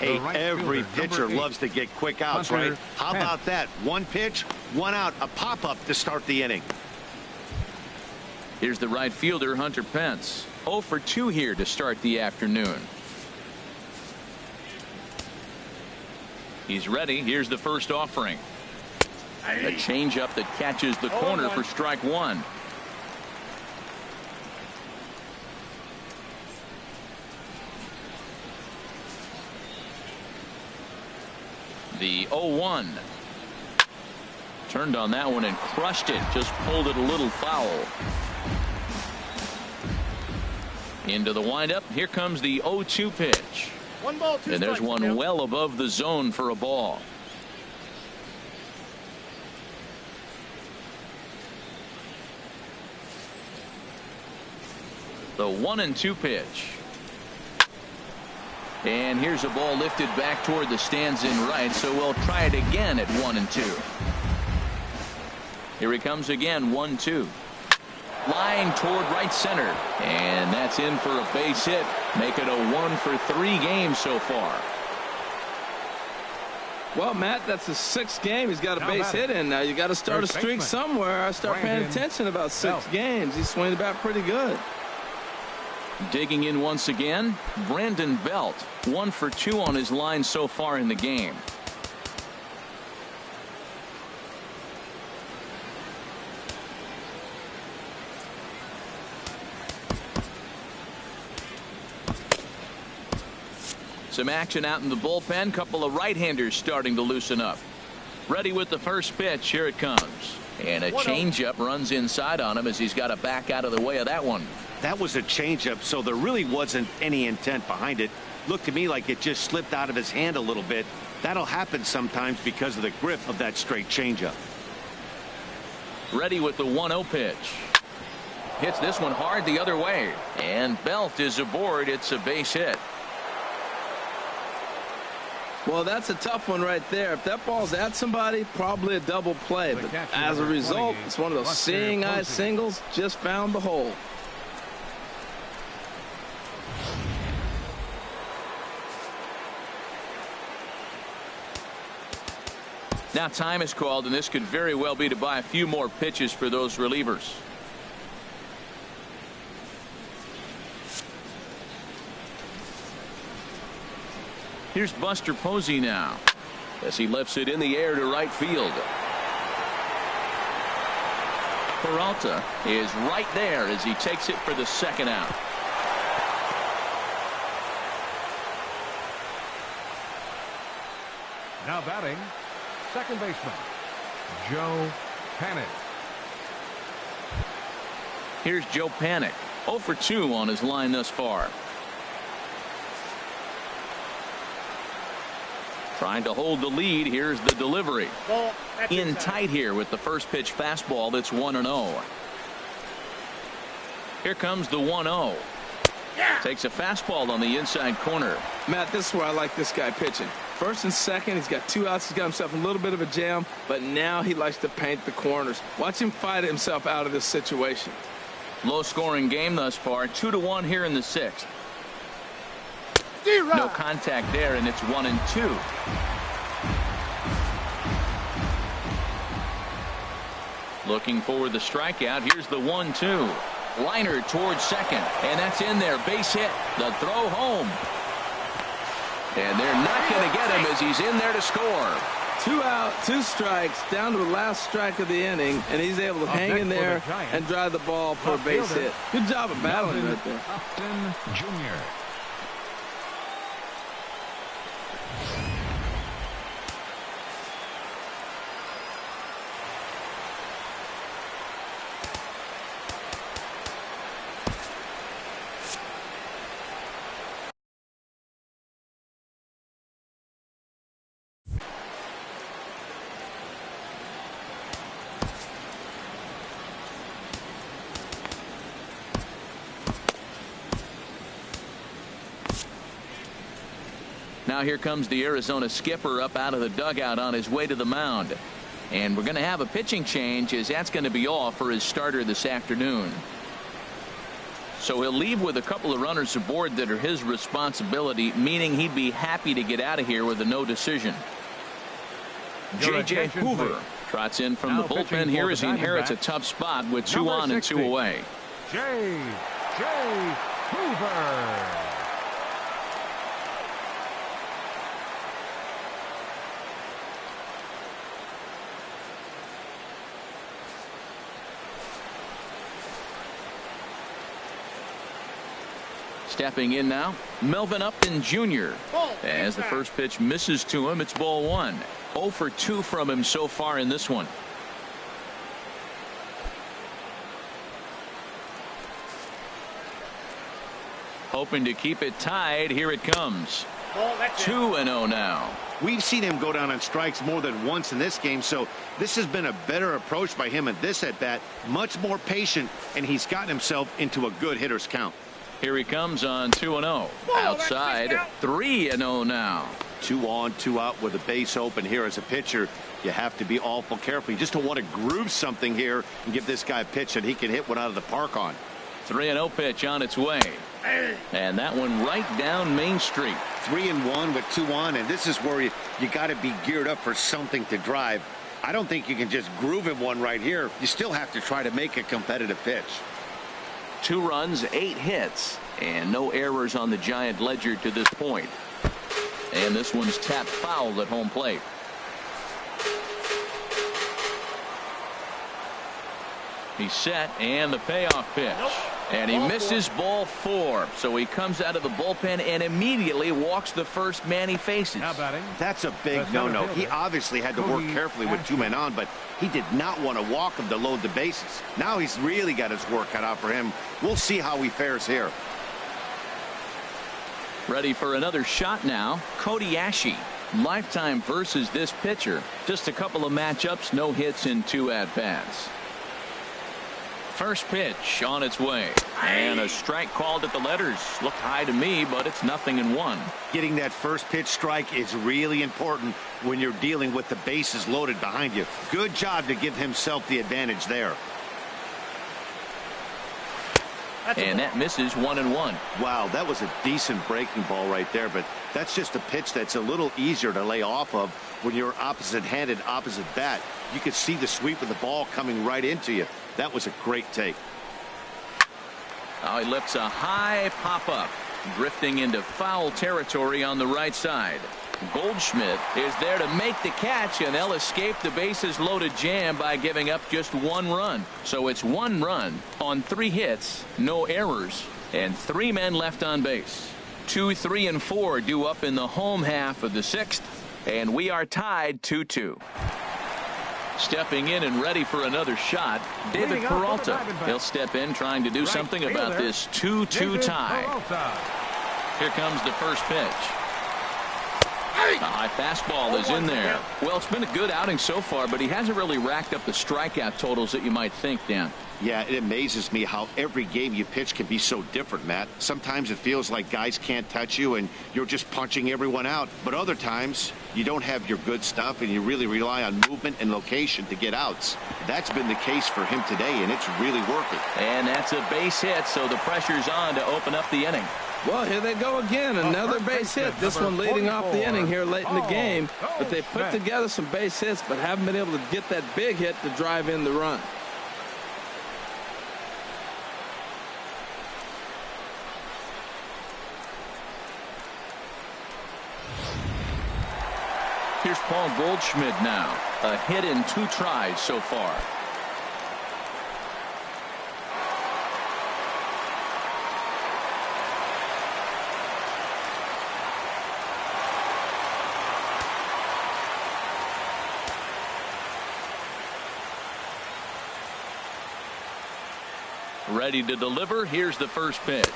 Hey, every pitcher loves to get quick outs, right? How about that? 1 pitch, 1 out, a pop-up to start the inning. Here's the right fielder, Hunter Pence. 0 for 2 here to start the afternoon. He's ready. Here's the first offering. A changeup that catches the corner for strike 1. The 0-1. Turned on that one and crushed it. Just pulled it a little foul. Into the windup. Here comes the 0-2 pitch. 1 ball, 2 and there's strikes, one well above the zone for a ball. The 1-2 pitch. And here's a ball lifted back toward the stands in right, so we'll try it again at 1-2. Here he comes again, 1-2. Line toward right center, and that's in for a base hit. Make it a 1 for 3 game so far. Well, Matt, that's his 6th game. He's got a base hit in now. You got to start a streak somewhere. I start paying attention about 6 games. He's swinging the bat pretty good. Digging in once again, Brandon Belt. 1 for 2 on his line so far in the game. Some action out in the bullpen. Couple of right-handers starting to loosen up. Ready with the first pitch. Here it comes. And a changeup runs inside on him as he's got to back out of the way of that one. That was a changeup, so there really wasn't any intent behind it. Looked to me like it just slipped out of his hand a little bit. That'll happen sometimes because of the grip of that straight changeup. Ready with the 1-0 pitch. Hits this one hard the other way. And Belt is aboard. It's a base hit. Well, that's a tough one right there. If that ball's at somebody, probably a double play. But as a result, it's one of those seeing eye singles. Just found the hole. Now time is called, and this could very well be to buy a few more pitches for those relievers. Here's Buster Posey now as he lifts it in the air to right field. Peralta is right there as he takes it for the second out. Now batting, second baseman, Joe Panik. Here's Joe Panik, 0 for 2 on his line thus far. Trying to hold the lead. Here's the delivery. In tight here with the first pitch fastball that's 1-0. Here comes the 1-0. Takes a fastball on the inside corner. Matt, this is where I like this guy pitching. First and second, he's got 2 outs. He's got himself a little bit of a jam, but now he likes to paint the corners. Watch him fight himself out of this situation. Low scoring game thus far. 2-1 here in the 6th. No contact there, and it's 1-2. Looking for the strikeout. Here's the 1-2. Liner towards second, and that's in there. Base hit. The throw home. And they're not going to get him as he's in there to score. 2 out, 2 strikes, down to the last strike of the inning, and he's able to hang in there and drive the ball for a base hit. Good job of battling right there. Jr. Now here comes the Arizona skipper up out of the dugout on his way to the mound. And we're going to have a pitching change, as that's going to be all for his starter this afternoon. So he'll leave with a couple of runners aboard that are his responsibility, meaning he'd be happy to get out of here with a no decision. J.J. Hoover trots in from the bullpen here as he inherits a tough spot with 2 on and 2 away. J.J. Hoover. Stepping in now, Melvin Upton Jr. As the first pitch misses to him, it's ball 1. 0 for 2 from him so far in this one. Hoping to keep it tied. Here it comes. 2-0 now. We've seen him go down on strikes more than once in this game, so this has been a better approach by him at this at-bat. Much more patient, and he's gotten himself into a good hitter's count. Here he comes on 2-0. Outside, 3-0 now. 2 on, 2 out with a base open here as a pitcher. You have to be awful careful. You just don't want to groove something here and give this guy a pitch that he can hit one out of the park on. 3-0 pitch on its way. And that one right down Main Street. 3-1 with 2 on, and this is where you got to be geared up for something to drive. I don't think you can just groove him one right here. You still have to try to make a competitive pitch. 2 runs, 8 hits, and no errors on the Giant ledger to this point. And this one's tapped foul at home plate. He's set, and the payoff pitch. And he misses ball 4. So he comes out of the bullpen and immediately walks the first man he faces. Now batting. That's a big no-no. He obviously had to work carefully with 2 men on, but he did not want to walk him to load the bases. Now he's really got his work cut out for him. We'll see how he fares here. Ready for another shot now. Cody Ashe. Lifetime versus this pitcher. Just a couple of matchups, no hits in 2 at-bats. First pitch on its way, and a strike called at the letters. Looked high to me, but it's 0-1. Getting that first pitch strike is really important when you're dealing with the bases loaded behind you. Good job to give himself the advantage there. And that misses 1-1. Wow, that was a decent breaking ball right there, but that's just a pitch that's a little easier to lay off of when you're opposite-handed, opposite bat. You could see the sweep of the ball coming right into you. That was a great take. Now he lifts a high pop-up, drifting into foul territory on the right side. Goldschmidt is there to make the catch, and they'll escape the bases loaded jam by giving up just 1 run. So it's 1 run on 3 hits, no errors, and 3 men left on base. 2, 3, and 4 due up in the home half of the 6th, and we are tied 2-2. Stepping in and ready for another shot, David Peralta. He'll step in trying to do something about this 2-2 tie. Here comes the first pitch. A high fastball is in there. Well, it's been a good outing so far, but he hasn't really racked up the strikeout totals that you might think, Dan. Yeah, it amazes me how every game you pitch can be so different, Matt. Sometimes it feels like guys can't touch you and you're just punching everyone out. But other times you don't have your good stuff and you really rely on movement and location to get outs. That's been the case for him today, and it's really working. And that's a base hit, so the pressure's on to open up the inning. Well, here they go again. Another base hit. This one leading off the inning here late in the game. But they put together some base hits, but haven't been able to get that big hit to drive in the run. Here's Paul Goldschmidt now. A hit in 2 tries so far. Ready to deliver. Here's the first pitch.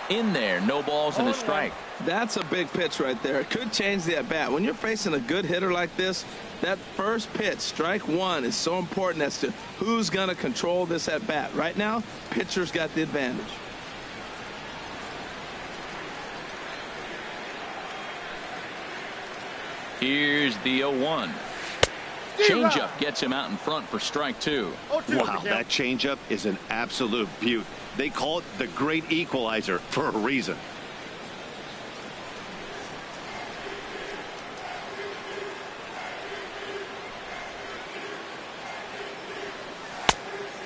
In there, no balls and a strike. That's a big pitch right there. It could change the at bat. When you're facing a good hitter like this, that first pitch, strike 1, is so important as to who's going to control this at bat. Right now, pitcher's got the advantage. Here's the 0-1. Changeup gets him out in front for strike 2. Wow, that changeup is an absolute beaut. They call it the great equalizer for a reason.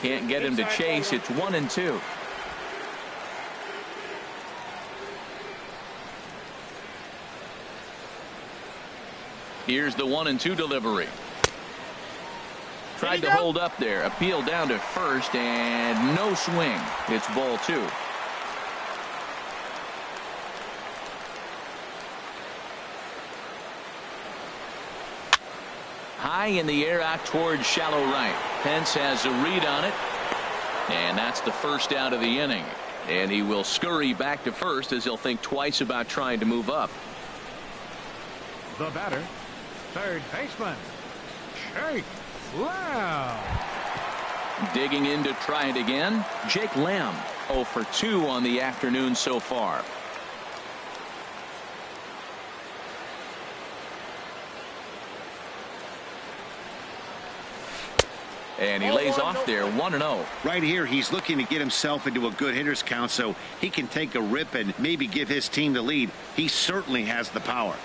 Can't get him to chase. It's 1-2. Here's the 1-2 delivery. Tried to hold up there. Appeal down to first, and no swing. It's ball 2. High in the air out towards shallow right. Pence has a read on it, and that's the first out of the inning. And he will scurry back to first as he'll think twice about trying to move up. The batter, third baseman, Jake Lamb. Digging in to try it again, Jake Lamb. 0 for 2 on the afternoon so far. And he lays off there, 1-0. Right here, he's looking to get himself into a good hitter's count so he can take a rip and maybe give his team the lead. He certainly has the power.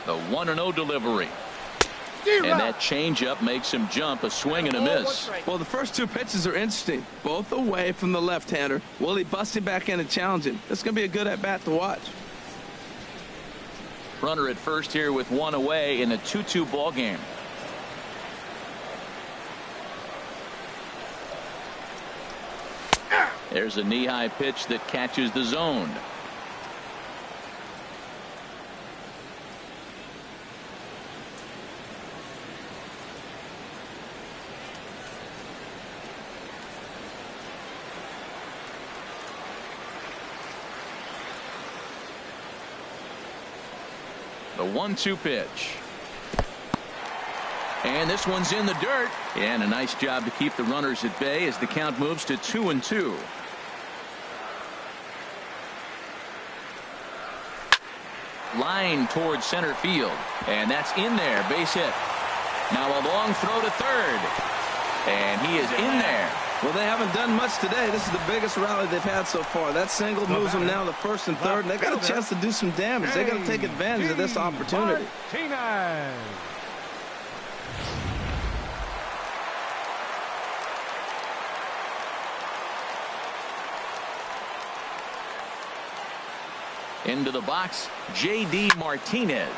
The 1-0 delivery. And that changeup makes him jump. A swing and a miss. Well, the first 2 pitches are interesting. Both away from the left-hander. Will he bust him back in and challenge him? It's going to be a good at-bat to watch. Runner at first here with 1 away in a 2-2 ball game. There's a knee-high pitch that catches the zone. The 1-2 pitch. And this one's in the dirt. And a nice job to keep the runners at bay as the count moves to 2-2. Line towards center field. And that's in there. Base hit. Now a long throw to third. And he is in there. Well, they haven't done much today. This is the biggest rally they've had so far. That single moves them now to first and third, and they got a chance to do some damage. They got to take advantage of this opportunity. Into the box, J.D. Martinez.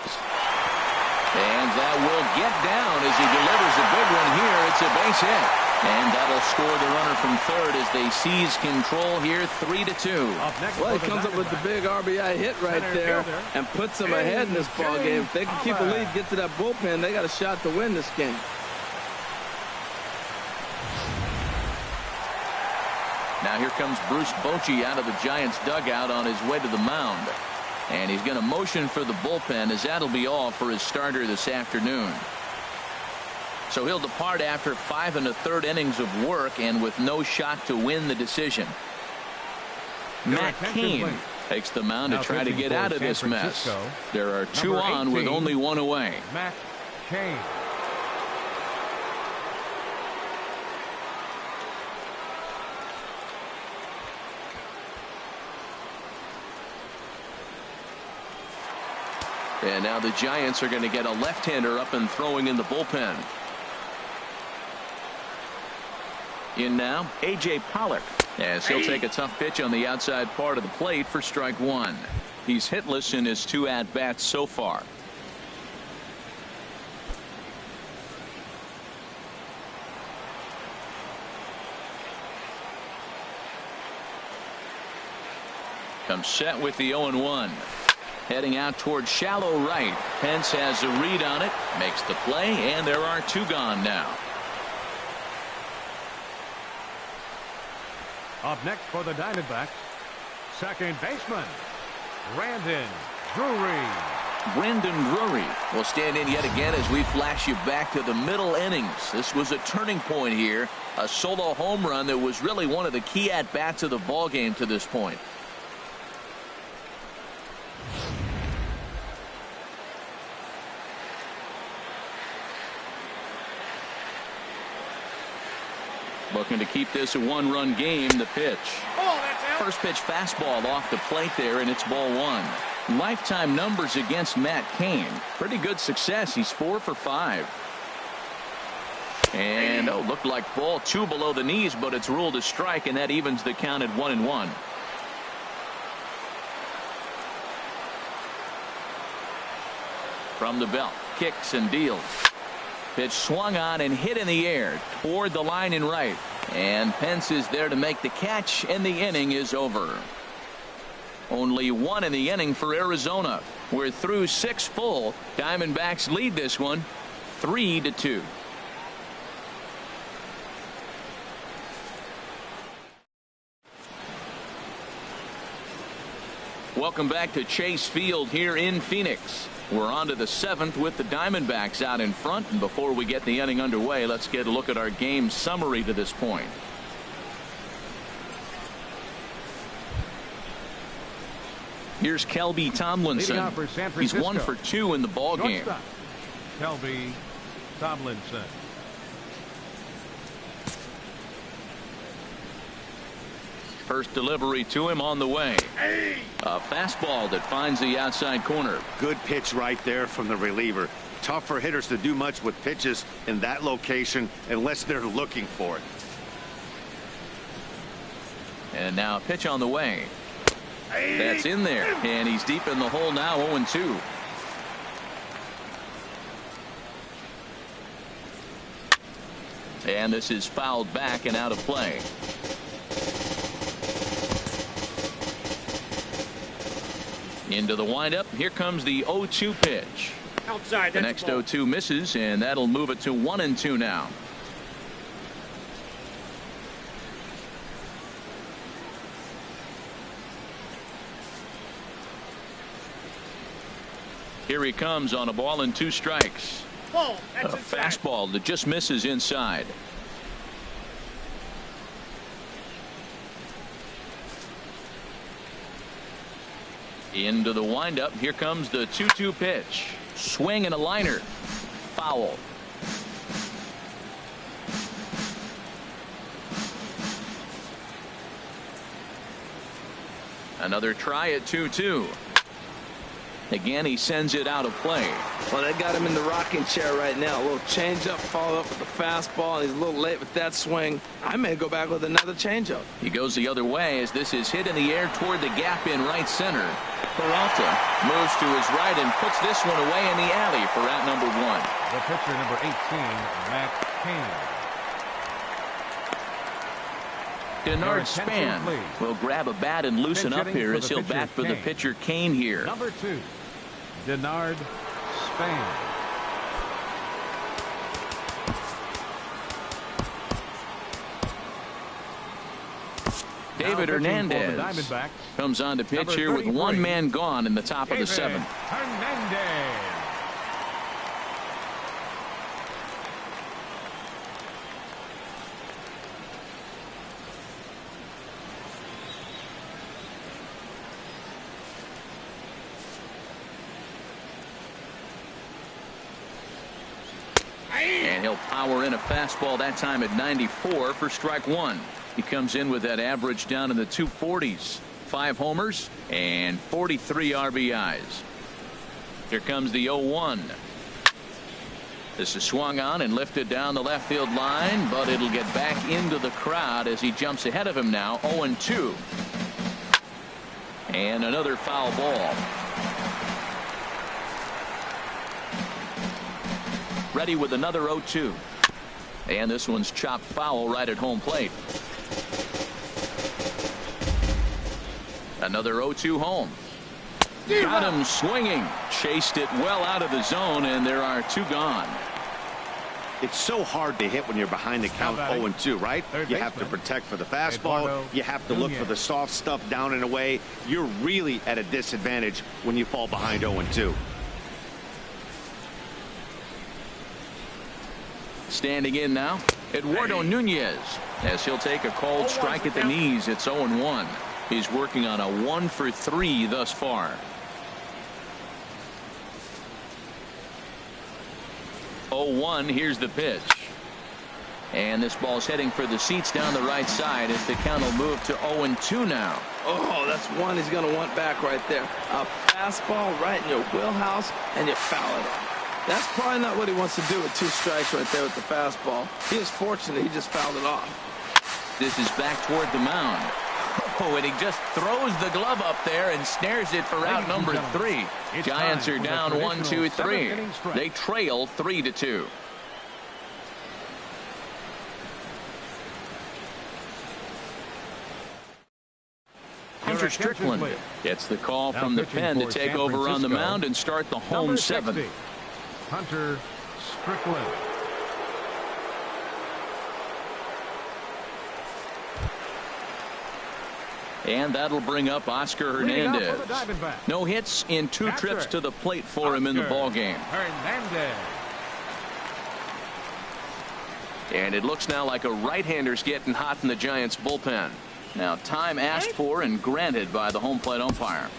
And that will get down as he delivers a big one here. It's a base hit. And that'll score the runner from third as they seize control here, 3-2. Well, he comes up with the big RBI hit right there and puts them ahead in this ball game. If they can keep a lead, get to that bullpen, they got a shot to win this game. Now here comes Bruce Bochy out of the Giants dugout on his way to the mound. And he's going to motion for the bullpen, as that'll be all for his starter this afternoon. So he'll depart after 5 1/3 innings of work and with no shot to win the decision. Matt Cain takes the mound to try to get out of this mess. There are 2 on with only 1 away. Matt Cain. And now the Giants are going to get a left-hander up and throwing in the bullpen. In now, A.J. Pollock, as he'll take a tough pitch on the outside part of the plate for strike 1. He's hitless in his 2 at-bats so far. Comes set with the 0-1. Heading out towards shallow right. Pence has a read on it, makes the play, and there are 2 gone now. Up next for the Diamondbacks, second baseman, Brandon Drury. Brandon Drury will stand in yet again as we flash you back to the middle innings. This was a turning point here, a solo home run that was really one of the key at-bats of the ballgame to this point. Looking to keep this a 1-run game. The pitch. First pitch fastball off the plate there, and it's ball 1. Lifetime numbers against Matt Cain. Pretty good success. He's 4 for 5. And looked like ball 2 below the knees, but it's ruled a strike, and that evens the count at 1-1. From the belt, kicks and deals. Pitch swung on and hit in the air toward the line in right. And Pence is there to make the catch, and the inning is over. Only 1 in the inning for Arizona. We're through 6 full. Diamondbacks lead this one 3-2. Welcome back to Chase Field here in Phoenix. We're on to the 7th with the Diamondbacks out in front. And before we get the inning underway, let's get a look at our game summary to this point. Here's Kelby Tomlinson. He's 1 for 2 in the ball game. Kelby Tomlinson. First delivery to him on the way. A fastball that finds the outside corner. Good pitch right there from the reliever. Tough for hitters to do much with pitches in that location unless they're looking for it. And now a pitch on the way. That's in there, and he's deep in the hole now, 0-2. And this is fouled back and out of play. Into the windup. Here comes the 0-2 pitch. Outside. The next 0-2 misses, and that'll move it to 1-2 now. Here he comes on a ball and 2 strikes. A fastball that just misses inside. Into the windup. Here comes the 2-2 pitch. Swing and a liner. Foul. Another try at 2-2. Again, he sends it out of play. Well, they got him in the rocking chair right now. A little changeup, follow up with the fastball. He's a little late with that swing. I may go back with another changeup. He goes the other way as this is hit in the air toward the gap in right center. Peralta moves to his right and puts this one away in the alley for out number 1. The pitcher, number 18, Matt Cain. Denard Span will grab a bat and loosen up here as he'll bat for the pitcher Kane here. Number 2, Denard Span. David Hernandez comes on to pitch here with 1 man gone in the top of the 7th. Hernandez. And he'll power in a fastball that time at 94 for strike 1. He comes in with that average down in the 240s. 5 homers and 43 RBIs. Here comes the 0-1. This is swung on and lifted down the left field line, but it'll get back into the crowd as he jumps ahead of him now. 0-2. And another foul ball. Ready with another 0-2. And this one's chopped foul right at home plate. Another 0-2 home. Got him swinging. Chased it well out of the zone, and there are 2 gone. It's so hard to hit when you're behind the count 0-2, right? You have to protect for the fastball. You have to look for the soft stuff down and away. You're really at a disadvantage when you fall behind 0-2. Standing in now, Eduardo Nunez, as he'll take a called strike at the knees. It's 0-1. He's working on a 1-for-3 thus far. 0-1. Here's the pitch. And this ball's heading for the seats down the right side as the count will move to 0-2 now. Oh, that's one he's going to want back right there. A fastball right in your wheelhouse, and you foul it off. That's probably not what he wants to do with 2 strikes right there with the fastball. He is fortunate he just fouled it off. This is back toward the mound. Oh, and he just throws the glove up there and snares it for out number 3. Giants are down 1-2-3. They trail 3-2. Hunter Strickland gets the call from the pen to take over on the mound and start the home 7th. Hunter Strickland. And that'll bring up Oscar Hernandez. No hits in 2 trips to the plate for him in the ballgame. Hernandez. And it looks now like a right-hander's getting hot in the Giants bullpen. Now time asked for and granted by the home plate umpire.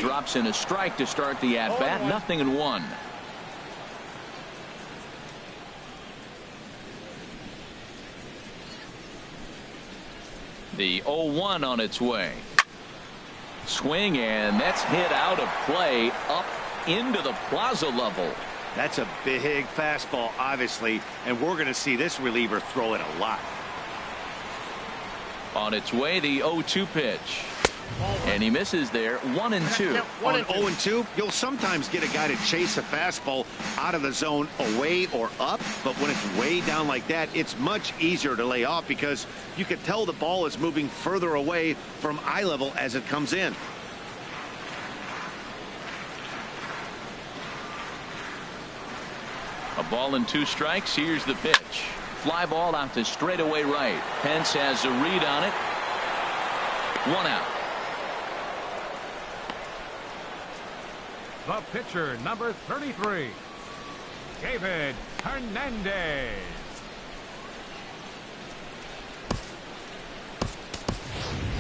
Drops in a strike to start the at-bat. 0-1. The 0-1 on its way. Swing, and that's hit out of play up into the plaza level. That's a big fastball, obviously, and we're going to see this reliever throw it a lot. On its way, the 0-2 pitch. And he misses there. 1-2. On 0-2, you'll sometimes get a guy to chase a fastball out of the zone away or up, but when it's way down like that, it's much easier to lay off because you can tell the ball is moving further away from eye level as it comes in. A ball and 2 strikes. Here's the pitch. Fly ball out to straightaway right. Pence has a read on it. 1 out. The pitcher, number 33, David Hernandez.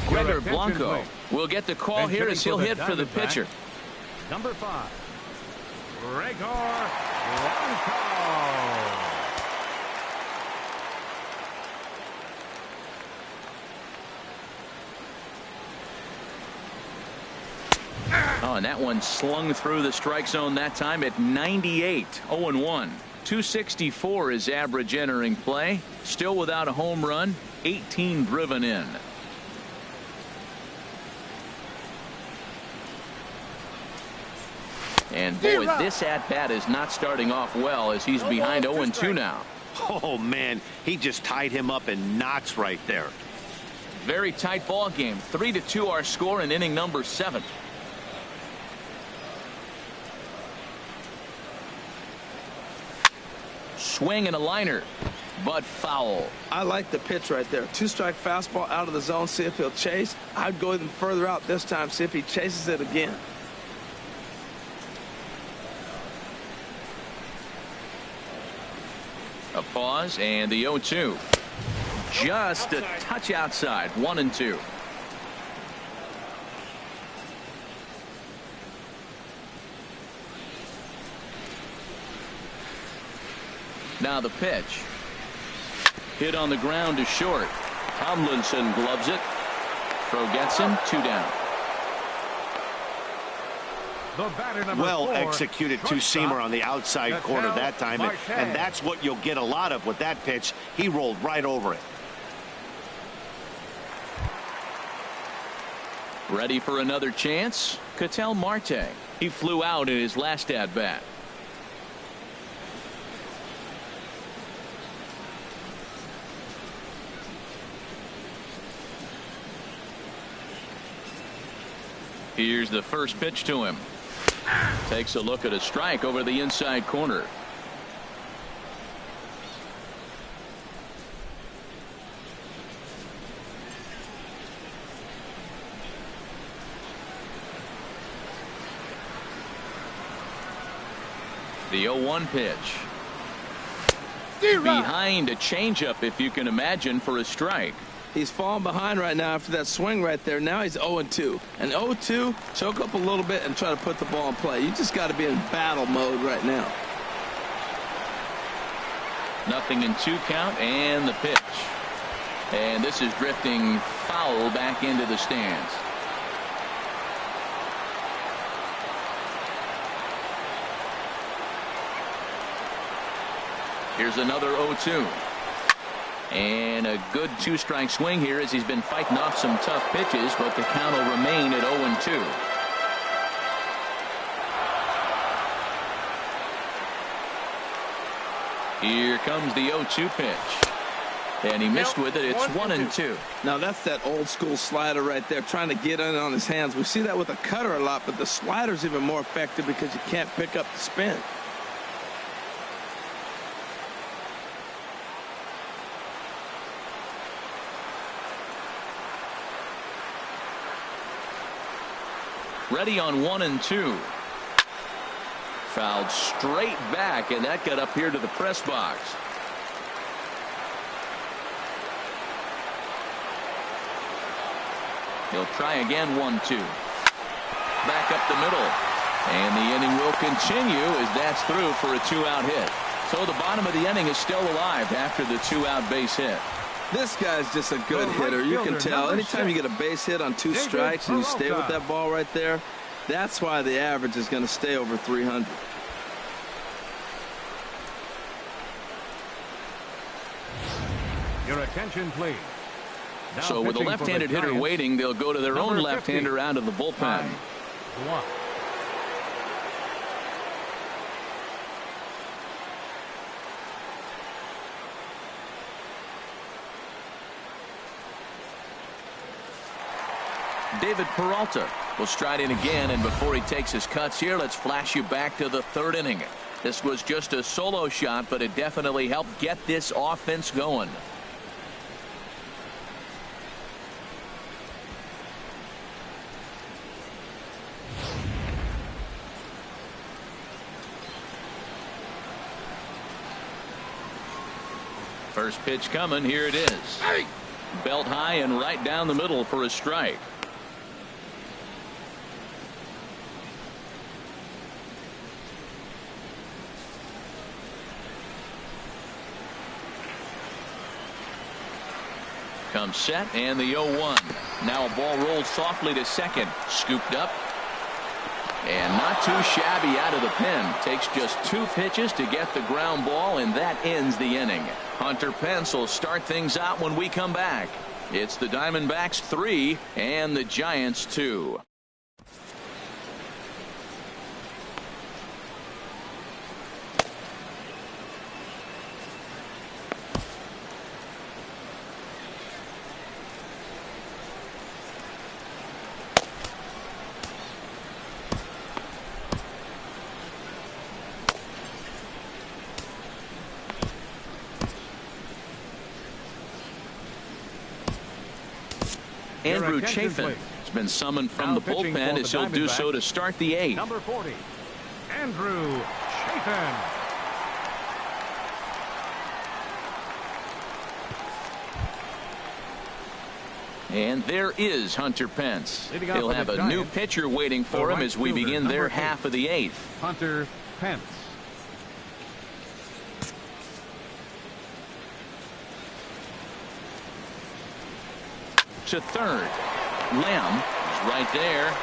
Great Xander Blanco will get the call here as he'll hit for the pitcher. Number 5, Gregor Blanco. Oh, and that one slung through the strike zone that time at 98. 0-1. 264 is average entering play. Still without a home run. 18 driven in. And boy, this at-bat is not starting off well as he's behind 0-2 now. Oh, man, he just tied him up in knots right there. Very tight ball game. 3-2 our score in inning number 7. Swing and a liner, but foul. I like the pitch right there. 2-strike fastball out of the zone. See if he'll chase. I'd go even further out this time. See if he chases it again. A pause and the 0-2. Just a touch outside. 1-2. Now the pitch. Hit on the ground to short. Tomlinson gloves it. Throw gets him. 2 down. The batter, number Well 4, executed two-seamer on the outside corner that time, and that's what you'll get a lot of with that pitch. He rolled right over it. Ready for another chance? Ketel Marte. He flew out in his last at-bat. Here's the first pitch to him. Takes a look at a strike over the inside corner. The 0-1 pitch. Behind a changeup, if you can imagine, for a strike. He's falling behind right now after that swing right there. Now he's 0-2. And 0-2, choke up a little bit and try to put the ball in play. You just got to be in battle mode right now. Nothing in 2 count and the pitch. And this is drifting foul back into the stands. Here's another 0-2. And a good 2-strike swing here as he's been fighting off some tough pitches, but the count will remain at 0-2. Here comes the 0-2 pitch. And he missed with it. It's 1-2. Now that's that old school slider right there, trying to get in on his hands. We see that with a cutter a lot, but the slider's even more effective because you can't pick up the spin. Ready on 1-2. Fouled straight back, and that got up here to the press box. He'll try again. 1-2. Back up the middle. And the inning will continue as that's through for a 2-out hit. So the bottom of the inning is still alive after the 2-out base hit. This guy's just a good hitter. You can tell. Anytime you get a base hit on 2 strikes and you stay with that ball right there, that's why the average is going to stay over 300. Your attention, please. Now so with a left-handed hitter waiting, they'll go to their own left-hander out of the bullpen. 1. David Peralta will stride in again, and before he takes his cuts here, let's flash you back to the 3rd inning. This was just a solo shot, but it definitely helped get this offense going. First pitch coming. Here it is. Belt high and right down the middle for a strike. Comes set and the 0-1. Now a ball rolls softly to second. Scooped up. And not too shabby out of the pen. Takes just 2 pitches to get the ground ball, and that ends the inning. Hunter Pence will start things out when we come back. It's the Diamondbacks 3 and the Giants 2. Andrew Chafin has been summoned from the bullpen as he'll do so to start the 8th. Number 40, Andrew Chafin. And there is Hunter Pence. He'll have a new pitcher waiting for him as we begin their half of the 8th. Hunter Pence. To third. Lamb is right there.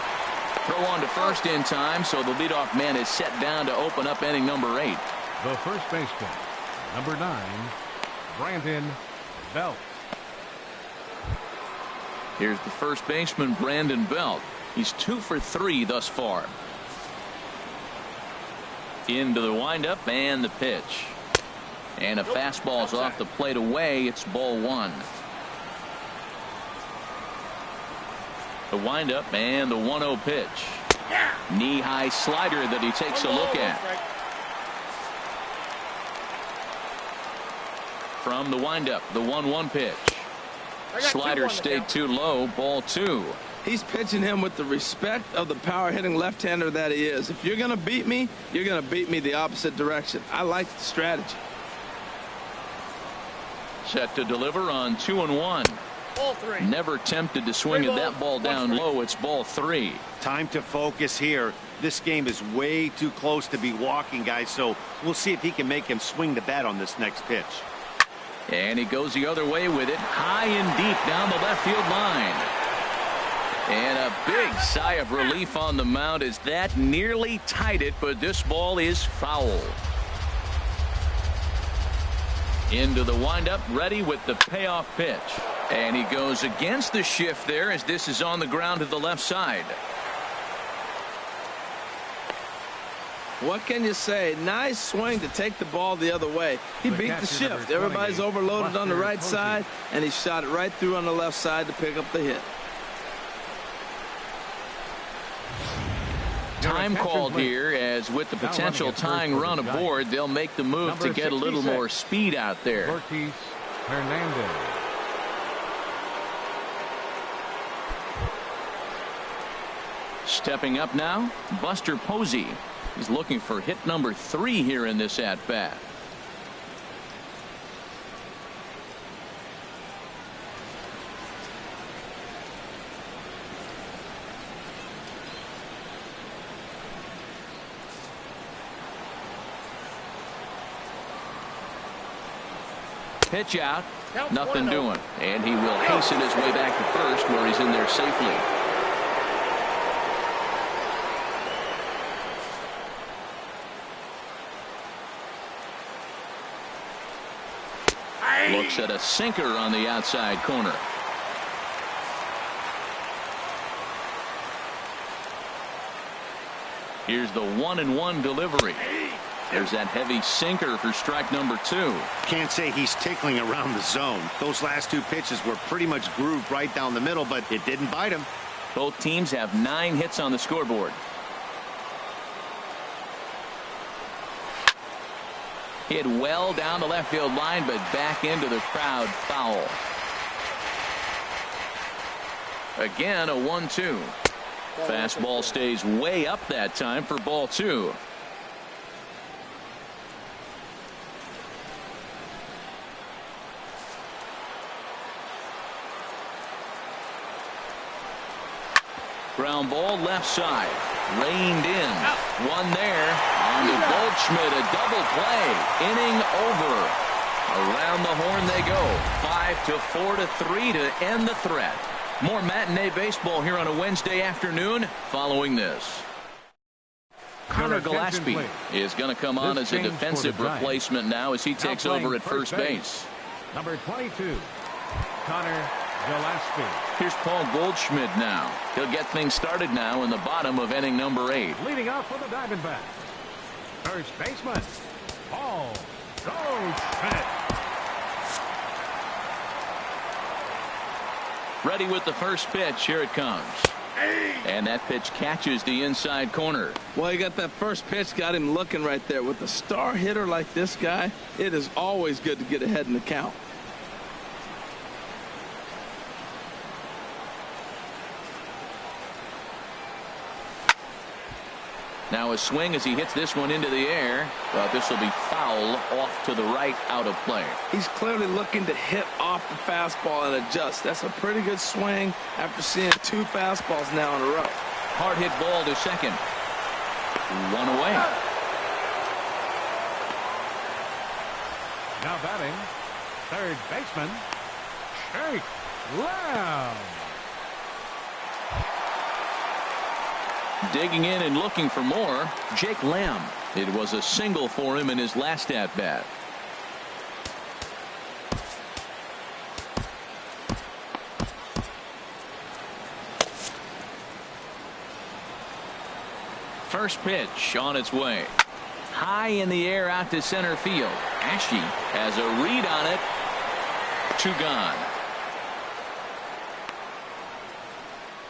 Throw on to first in time, so the leadoff man is set down to open up inning number 8. The first baseman, number 9, Brandon Belt. Here's the first baseman, Brandon Belt. He's 2 for 3 thus far. Into the windup and the pitch. And a fastball's off the plate away. It's ball 1. The windup and the 1-0 pitch. Knee-high slider that he takes a look at. From the windup, the 1-1 pitch. Slider stayed too low, ball 2. He's pitching him with the respect of the power-hitting left-hander that he is. If you're going to beat me, you're going to beat me the opposite direction. I like the strategy. Set to deliver on 2-1. Ball 3. Never tempted to swing at that ball down low. It's ball 3. Time to focus here. This game is way too close to be walking, guys, so we'll see if he can make him swing the bat on this next pitch. And he goes the other way with it, high and deep down the left field line. And a big sigh of relief on the mound as that nearly tied it, but this ball is foul. Into the windup, ready with the payoff pitch. And he goes against the shift there as this is on the ground to the left side. What can you say? Nice swing to take the ball the other way. He beat the shift. Everybody's overloaded on the right side, and he shot it right through on the left side to pick up the hit. Time called here, as with the potential tying run aboard, they'll make the move to get a little more speed out there. Ortiz Hernandez. Stepping up now, Buster Posey. He's looking for hit number 3 here in this at-bat. Pitch out, nothing doing, and he will hasten his way back to first, where he's in there safely. Looks at a sinker on the outside corner. Here's the 1-1 delivery. There's that heavy sinker for strike number 2. Can't say he's tickling around the zone. Those last 2 pitches were pretty much grooved right down the middle, but it didn't bite him. Both teams have 9 hits on the scoreboard. Hit well down the left field line, but back into the crowd, foul. Again, a 1-2. Fastball stays way up that time for ball 2. Ground ball left side. Reined in. One there. On to Goldschmidt. A double play. Inning over. Around the horn they go. 5-4-3 to end the threat. More matinee baseball here on a Wednesday afternoon following this. Connor Gillespie is going to come on as a defensive replacement now as he takes over at first base. Number 22, Connor Gillespie. Here's Paul Goldschmidt now. He'll get things started now in the bottom of inning number 8. Leading off for the Diamondbacks, first baseman, Paul Goldschmidt. Ready with the first pitch. Here it comes. And that pitch catches the inside corner. Well, you got that first pitch, got him looking right there. With a star hitter like this guy, it is always good to get ahead in the count. Now a swing as he hits this one into the air. But this will be foul off to the right, out of play. He's clearly looking to hit off the fastball and adjust. That's a pretty good swing after seeing 2 fastballs now in a row. Hard hit ball to second. One away. Now batting, third baseman, Jake Lamb. Digging in and looking for more, Jake Lamb. It was a single for him in his last at-bat. First pitch on its way. High in the air out to center field. Ashe has a read on it. 2 gone.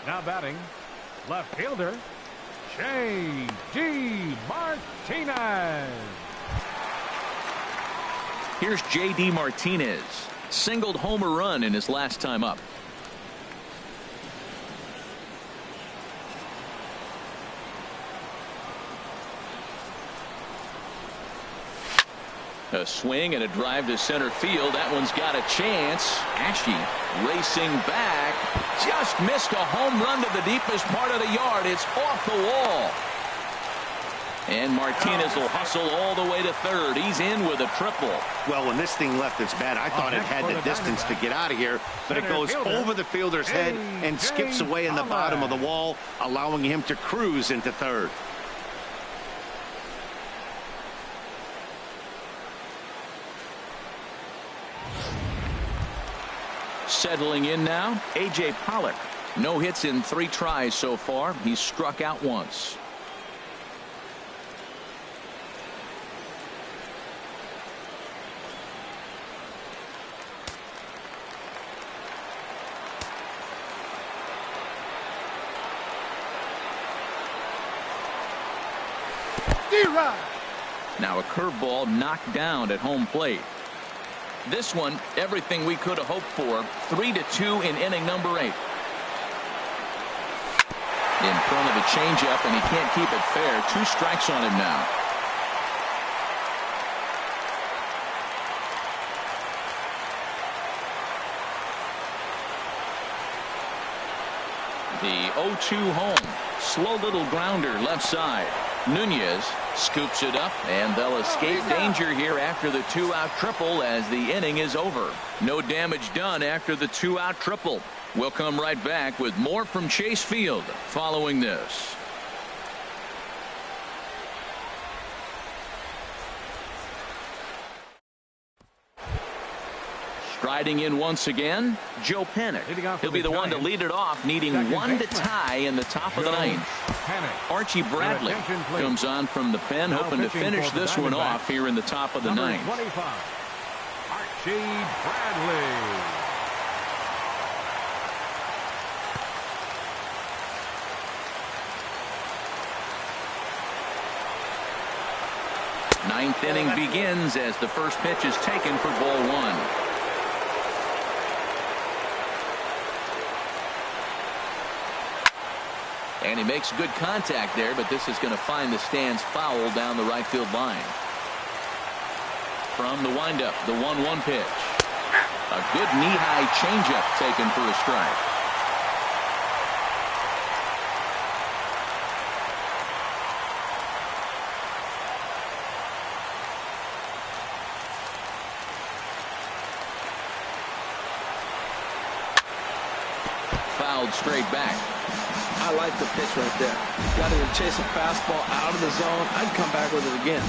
Now batting, left fielder, J.D. Martinez. Here's J.D. Martinez. Singled homer run in his last time up. A swing and a drive to center field. That one's got a chance. Ashe racing back. Just missed a home run to the deepest part of the yard. It's off the wall. And Martinez will hustle all the way to third. He's in with a triple. Well, when this thing left its bat, I thought it had the distance to get out of here, but it goes over the fielder's head and skips away in the bottom of the wall, allowing him to cruise into third. Settling in now, A.J. Pollock. No hits in 3 tries so far. He's struck out once. Now a curveball knocked down at home plate. This one, everything we could have hoped for. 3-2 in inning number 8. In front of the changeup, and he can't keep it fair. 2 strikes on him now. The 0-2 home. Slow little grounder left side. Nunez scoops it up, and they'll escape danger here after the 2-out triple as the inning is over. No damage done after the 2-out triple. We'll come right back with more from Chase Field following this. Striding in once again, Joe Panik. He'll be the one to lead it off, needing 1 to tie in the top of the 9th. Archie Bradley comes on from the pen, hoping to finish this one off here in the top of the 9th. Archie Bradley. Ninth inning begins as the first pitch is taken for ball 1. And he makes good contact there, but this is going to find the stands foul down the right field line. From the windup, the 1-1 pitch. A good knee-high changeup taken for a strike. held straight back. I like the pitch right there. Got to chase a fastball out of the zone. I'd come back with it again.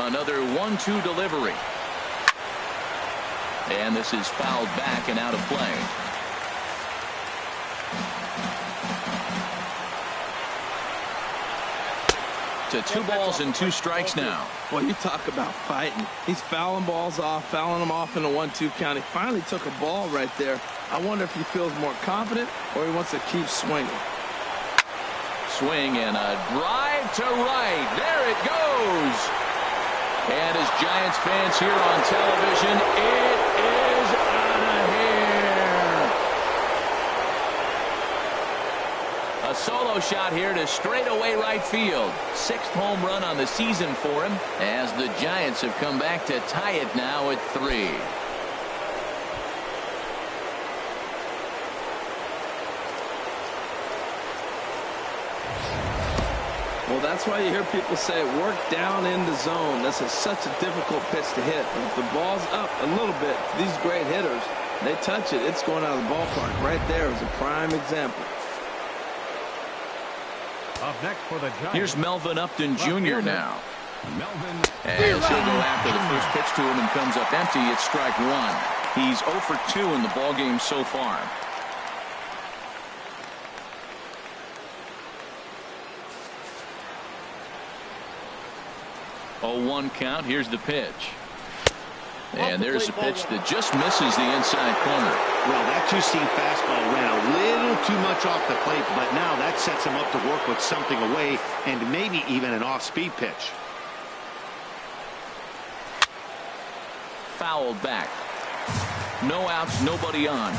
Another 1-2 delivery. And this is fouled back and out of play. To 2 balls and 2 strikes now. Well, you talk about fighting. He's fouling balls off, fouling them off in a 1-2 count. He finally took a ball right there. I wonder if he feels more confident or he wants to keep swinging. Swing and a drive to right. There it goes. And as Giants fans here on television, it is out of here. A solo shot here to straightaway right field. 6th home run on the season for him as the Giants have come back to tie it now at 3. Well, that's why you hear people say work down in the zone. This is such a difficult pitch to hit. But if the ball's up a little bit, these great hitters, they touch it, it's going out of the ballpark. Right there is a prime example. Up next for the Giants. Here's Melvin Upton Jr. now. Melvin. As he'll go after the first pitch to him and comes up empty, it's strike 1. He's 0 for 2 in the ballgame so far. 0-1 count. Here's the pitch. And there's a pitch that just misses the inside corner. Well, that two-seam fastball ran a little too much off the plate, but now that sets him up to work with something away and maybe even an off-speed pitch. Fouled back. No outs, nobody on.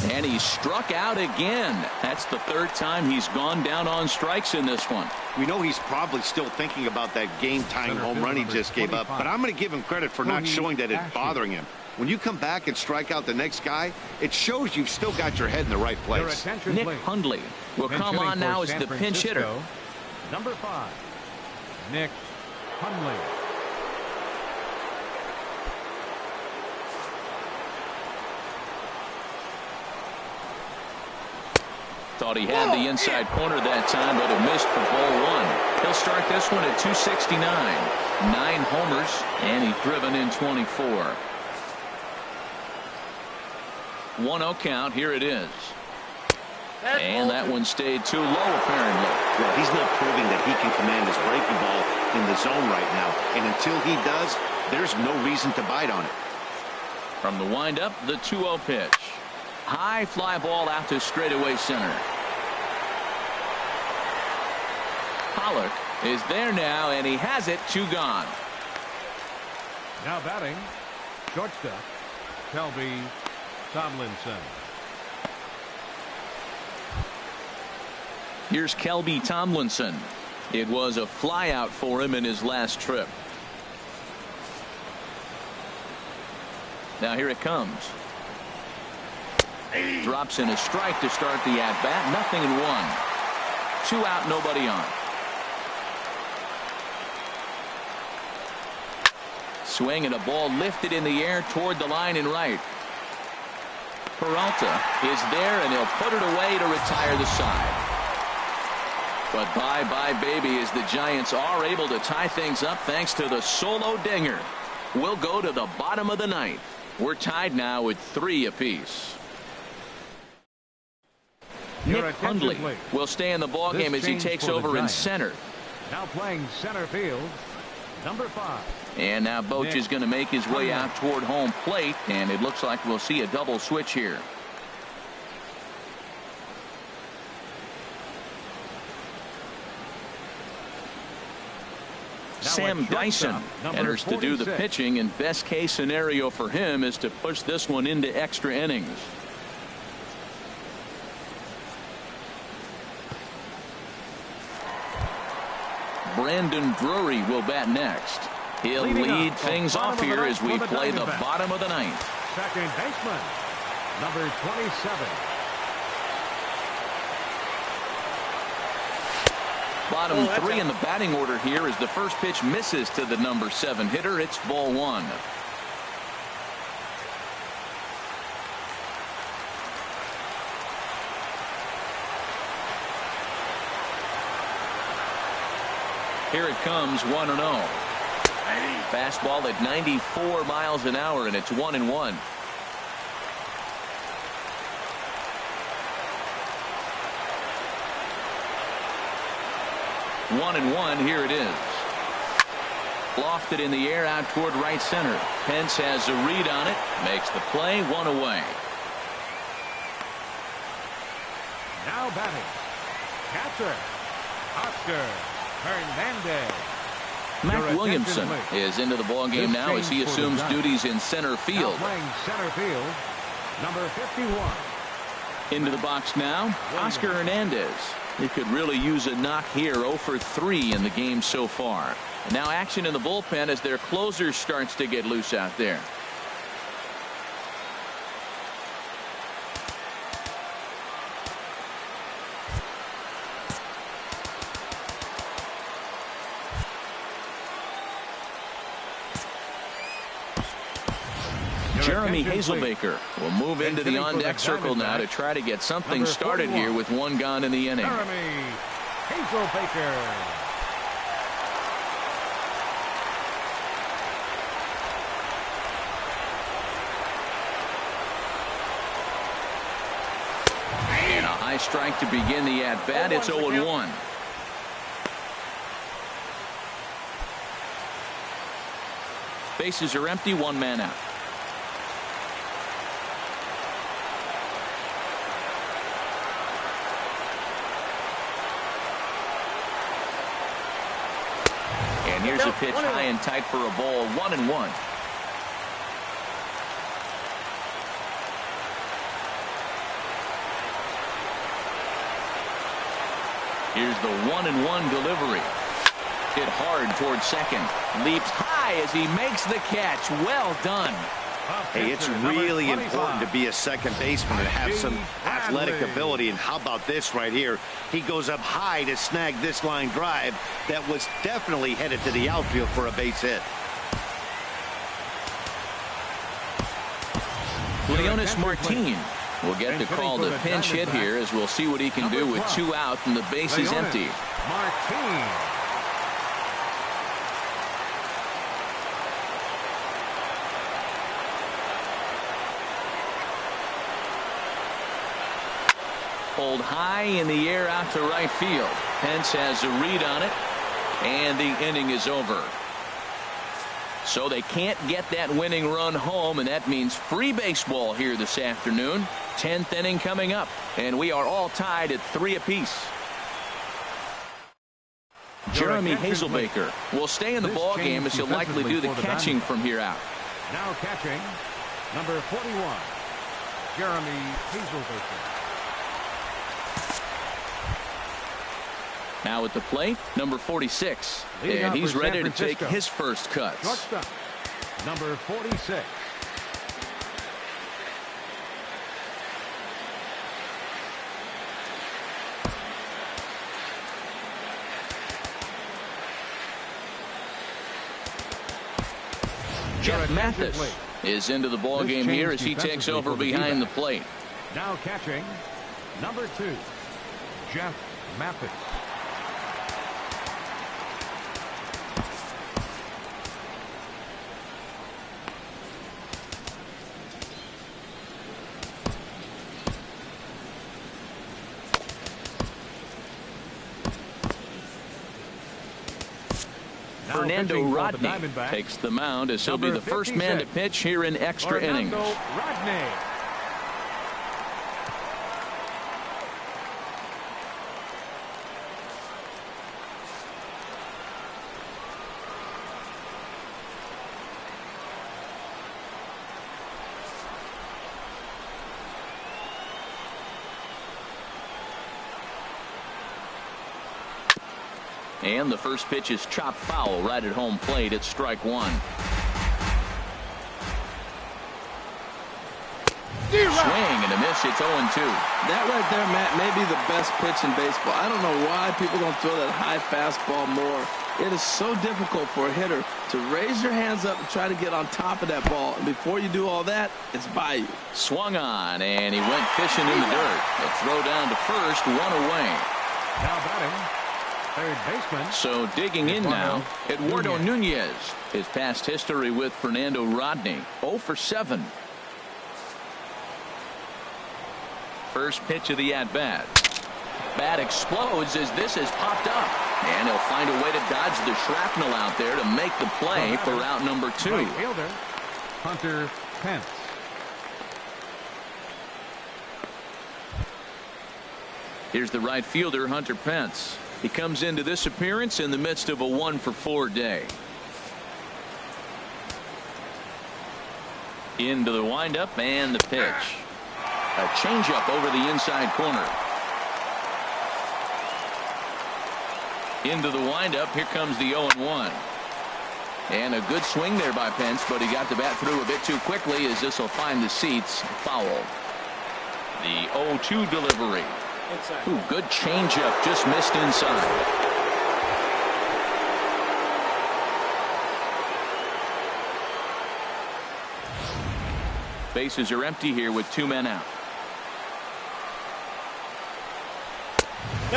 And he struck out again. That's the 3rd time he's gone down on strikes in this one. We know he's probably still thinking about that game-tying home run he just gave up, but I'm going to give him credit for not showing that it's bothering him. When you come back and strike out the next guy, it shows you've still got your head in the right place. Nick Hundley will come on now as the pinch hitter. Number 5, Nick Hundley. Thought he had the inside corner that time, but it missed for ball 1. He'll start this one at 269. 9 homers, and he's driven in 24. 1-0 count. Here it is. And that one stayed too low, apparently. Well, he's not proving that he can command his breaking ball in the zone right now. And until he does, there's no reason to bite on it. From the windup, the 2-0 pitch. High fly ball out to straightaway center. Pollock is there now, and he has it. 2 gone. Now batting, shortstop, Kelby Tomlinson. Here's Kelby Tomlinson. It was a flyout for him in his last trip. Now here it comes. Drops in a strike to start the at-bat. Nothing in 1. 2 out, nobody on. Swing and a ball lifted in the air toward the line in right. Peralta is there, and he'll put it away to retire the side. But bye-bye, baby, as the Giants are able to tie things up thanks to the solo dinger. We'll go to the bottom of the 9th. We're tied now with 3 apiece. Nick Hundley will stay in the ballgame as he takes over in center. Now playing center field, number 5. And now Boch is going to make his way out toward home plate, and it looks like we'll see a double switch here. Sam Dyson enters to do the pitching, and best case scenario for him is to push this one into extra innings. Brandon Drury will bat next. He'll lead things off here as we play the bottom of the 9th. Second baseman, number 27. Bottom three in the batting order here as the first pitch misses to the number 7 hitter. It's ball 1. Here it comes, 1-0. Fastball at 94 miles an hour, and it's 1-1. 1-1. Here it is. Lofted in the air out toward right center. Pence has a read on it. Makes the play. 1 away. Now batting. Catcher. Oscar Hernandez. Mac Williamson is into the ballgame now as he assumes duties in center field. Playing center field, number 51. Into the box now, Oscar Hernandez. He could really use a knock here. 0 for 3 in the game so far. And now action in the bullpen as their closer starts to get loose out there. Jeremy Hazelbaker will move into the on-deck circle now to try to get something started here with 1 gone in the inning. Jeremy Hazelbaker. And a high strike to begin the at-bat. It's 0-1. Bases are empty. 1 man out. And here's a pitch high and tight for a ball. 1-1. Here's the 1-1 delivery. Hit hard towards second. Leaps high as he makes the catch. Well done. Hey, it's really important to be a second baseman and have some athletic ability. And how about this right here? He goes up high to snag this line drive that was definitely headed to the outfield for a base hit. Leonis Martin will get the call to pinch hit here as we'll see what he can do with 2 out and the base is empty. Martin. Pulled high in the air out to right field. Pence has a read on it, and the inning is over. So they can't get that winning run home, and that means free baseball here this afternoon. 10th inning coming up, and we are all tied at 3 apiece. Jeremy Hazelbaker will stay in the ball game as he'll likely do the catching from here out. Now catching, number 41, Jeremy Hazelbaker. Now at the plate, number 46, and he's ready to take his first cuts. Shortstop, number 46. Jeff Mathis is into the ball game here as he takes over behind the plate. Now catching, number 2, Jeff Mathis. Fernando Rodney takes the mound as he'll be the first man to pitch here in extra innings. Rodney. And the first pitch is chopped foul right at home plate. It's strike 1. Swing and a miss. It's 0-2. That right there, Matt, may be the best pitch in baseball. I don't know why people don't throw that high fastball more. It is so difficult for a hitter to raise your hands up and try to get on top of that ball. And before you do all that, it's by you. Swung on, and he went fishing in the dirt. A throw down to first, one away. Now batting, third baseman. So digging in now, Eduardo Nunez. His past history with Fernando Rodney, 0 for 7. First pitch of the at-bat. Bat explodes as this has popped up. And he'll find a way to dodge the shrapnel out there to make the play for out number 2. Right fielder, Hunter Pence. Here's the right fielder, Hunter Pence. He comes into this appearance in the midst of a 1 for 4 day. Into the windup and the pitch. A changeup over the inside corner. Into the windup. Here comes the 0-1. And a good swing there by Pence, but he got the bat through a bit too quickly as this will find the seats foul. The 0-2 delivery. Ooh, good changeup, just missed inside. Bases are empty here with 2 men out.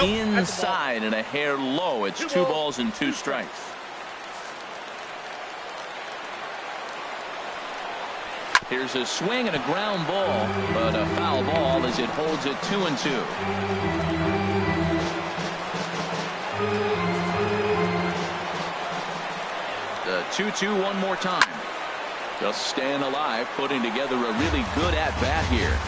Inside and a hair low. It's 2 balls and 2 strikes. Here's a swing and a ground ball, but a foul ball as it holds it 2-2. The 2-2 one more time. Just staying alive, putting together a really good at-bat here.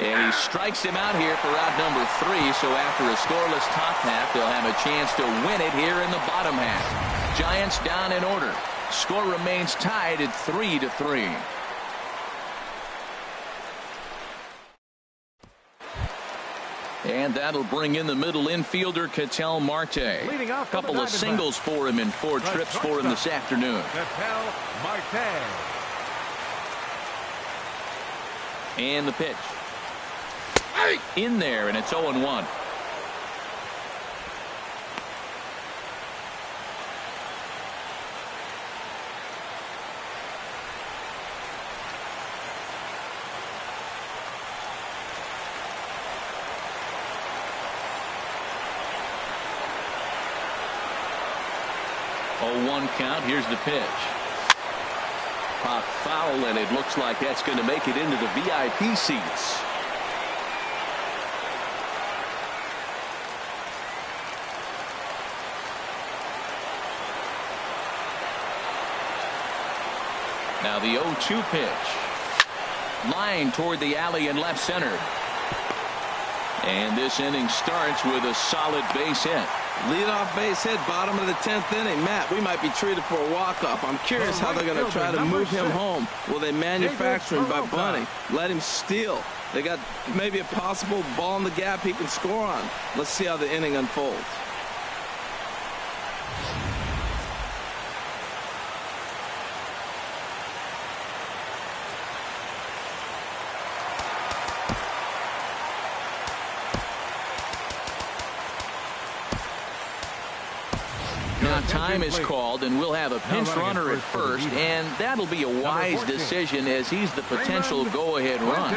And he strikes him out here for out number 3. So after a scoreless top half, they'll have a chance to win it here in the bottom half. Giants down in order. Score remains tied at 3-3. And that'll bring in the middle infielder, Ketel Marte. A couple of singles for him in 4 trips for him this afternoon. Ketel Marte. And the pitch. In there, and it's 0-1. Count. Here's the pitch. Pop foul, and it looks like that's going to make it into the VIP seats. Now the 0-2 pitch. Line toward the alley in left center. And this inning starts with a solid base hit. Leadoff base hit, bottom of the 10th inning. Matt, we might be treated for a walk-off. I'm curious how they're going to try to move him home. Will they manufacture him by bunting? Let him steal. They got maybe a possible ball in the gap he can score on. Let's see how the inning unfolds. Time is called, and we'll have a pinch runner at first, and that'll be a wise decision as he's the potential go-ahead run.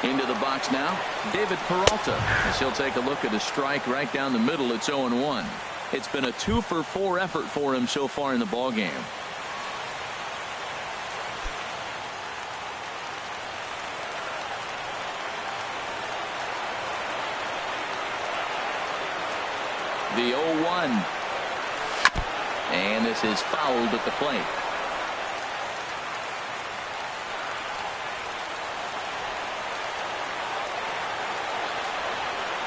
Into the box now, David Peralta, as he'll take a look at a strike right down the middle. It's 0-1. It's been a 2 for 4 effort for him so far in the ballgame. The 0-1. And this is fouled at the plate.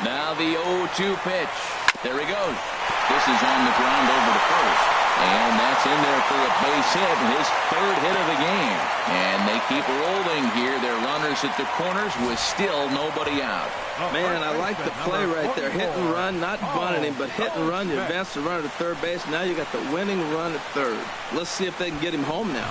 Now the 0-2 pitch. There he goes. This is on the ground over to first. And that's in there for a base hit, his third hit of the game. And they keep rolling here. They're runners at the corners with still nobody out. Man, I like the play right there. Hit and run, not bunting him, but hit and run. You advance the runner to third base. Now you got the winning run at third. Let's see if they can get him home now.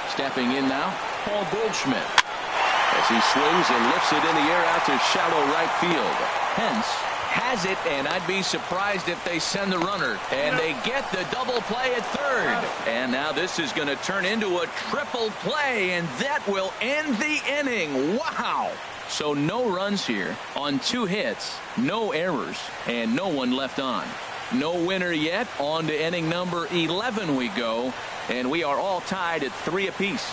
Stepping in now, Paul Goldschmidt. As he swings and lifts it in the air out to shallow right field. Hence has it, and I'd be surprised if they send the runner. And they get the double play at third. And now this is going to turn into a triple play, and that will end the inning. Wow! So no runs here on 2 hits, no errors, and no one left on. No winner yet. On to inning number 11 we go, and we are all tied at 3 apiece.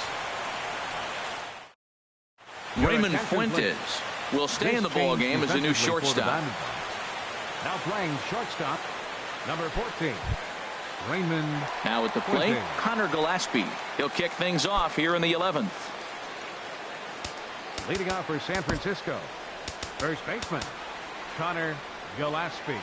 Raymond Fuentes will stay in the ball game as a new shortstop. Now playing shortstop, number 14, Raymond. Now at the plate, Fuentes. Connor Gillespie. He'll kick things off here in the 11th. Leading off for San Francisco, first baseman, Connor Gillespie.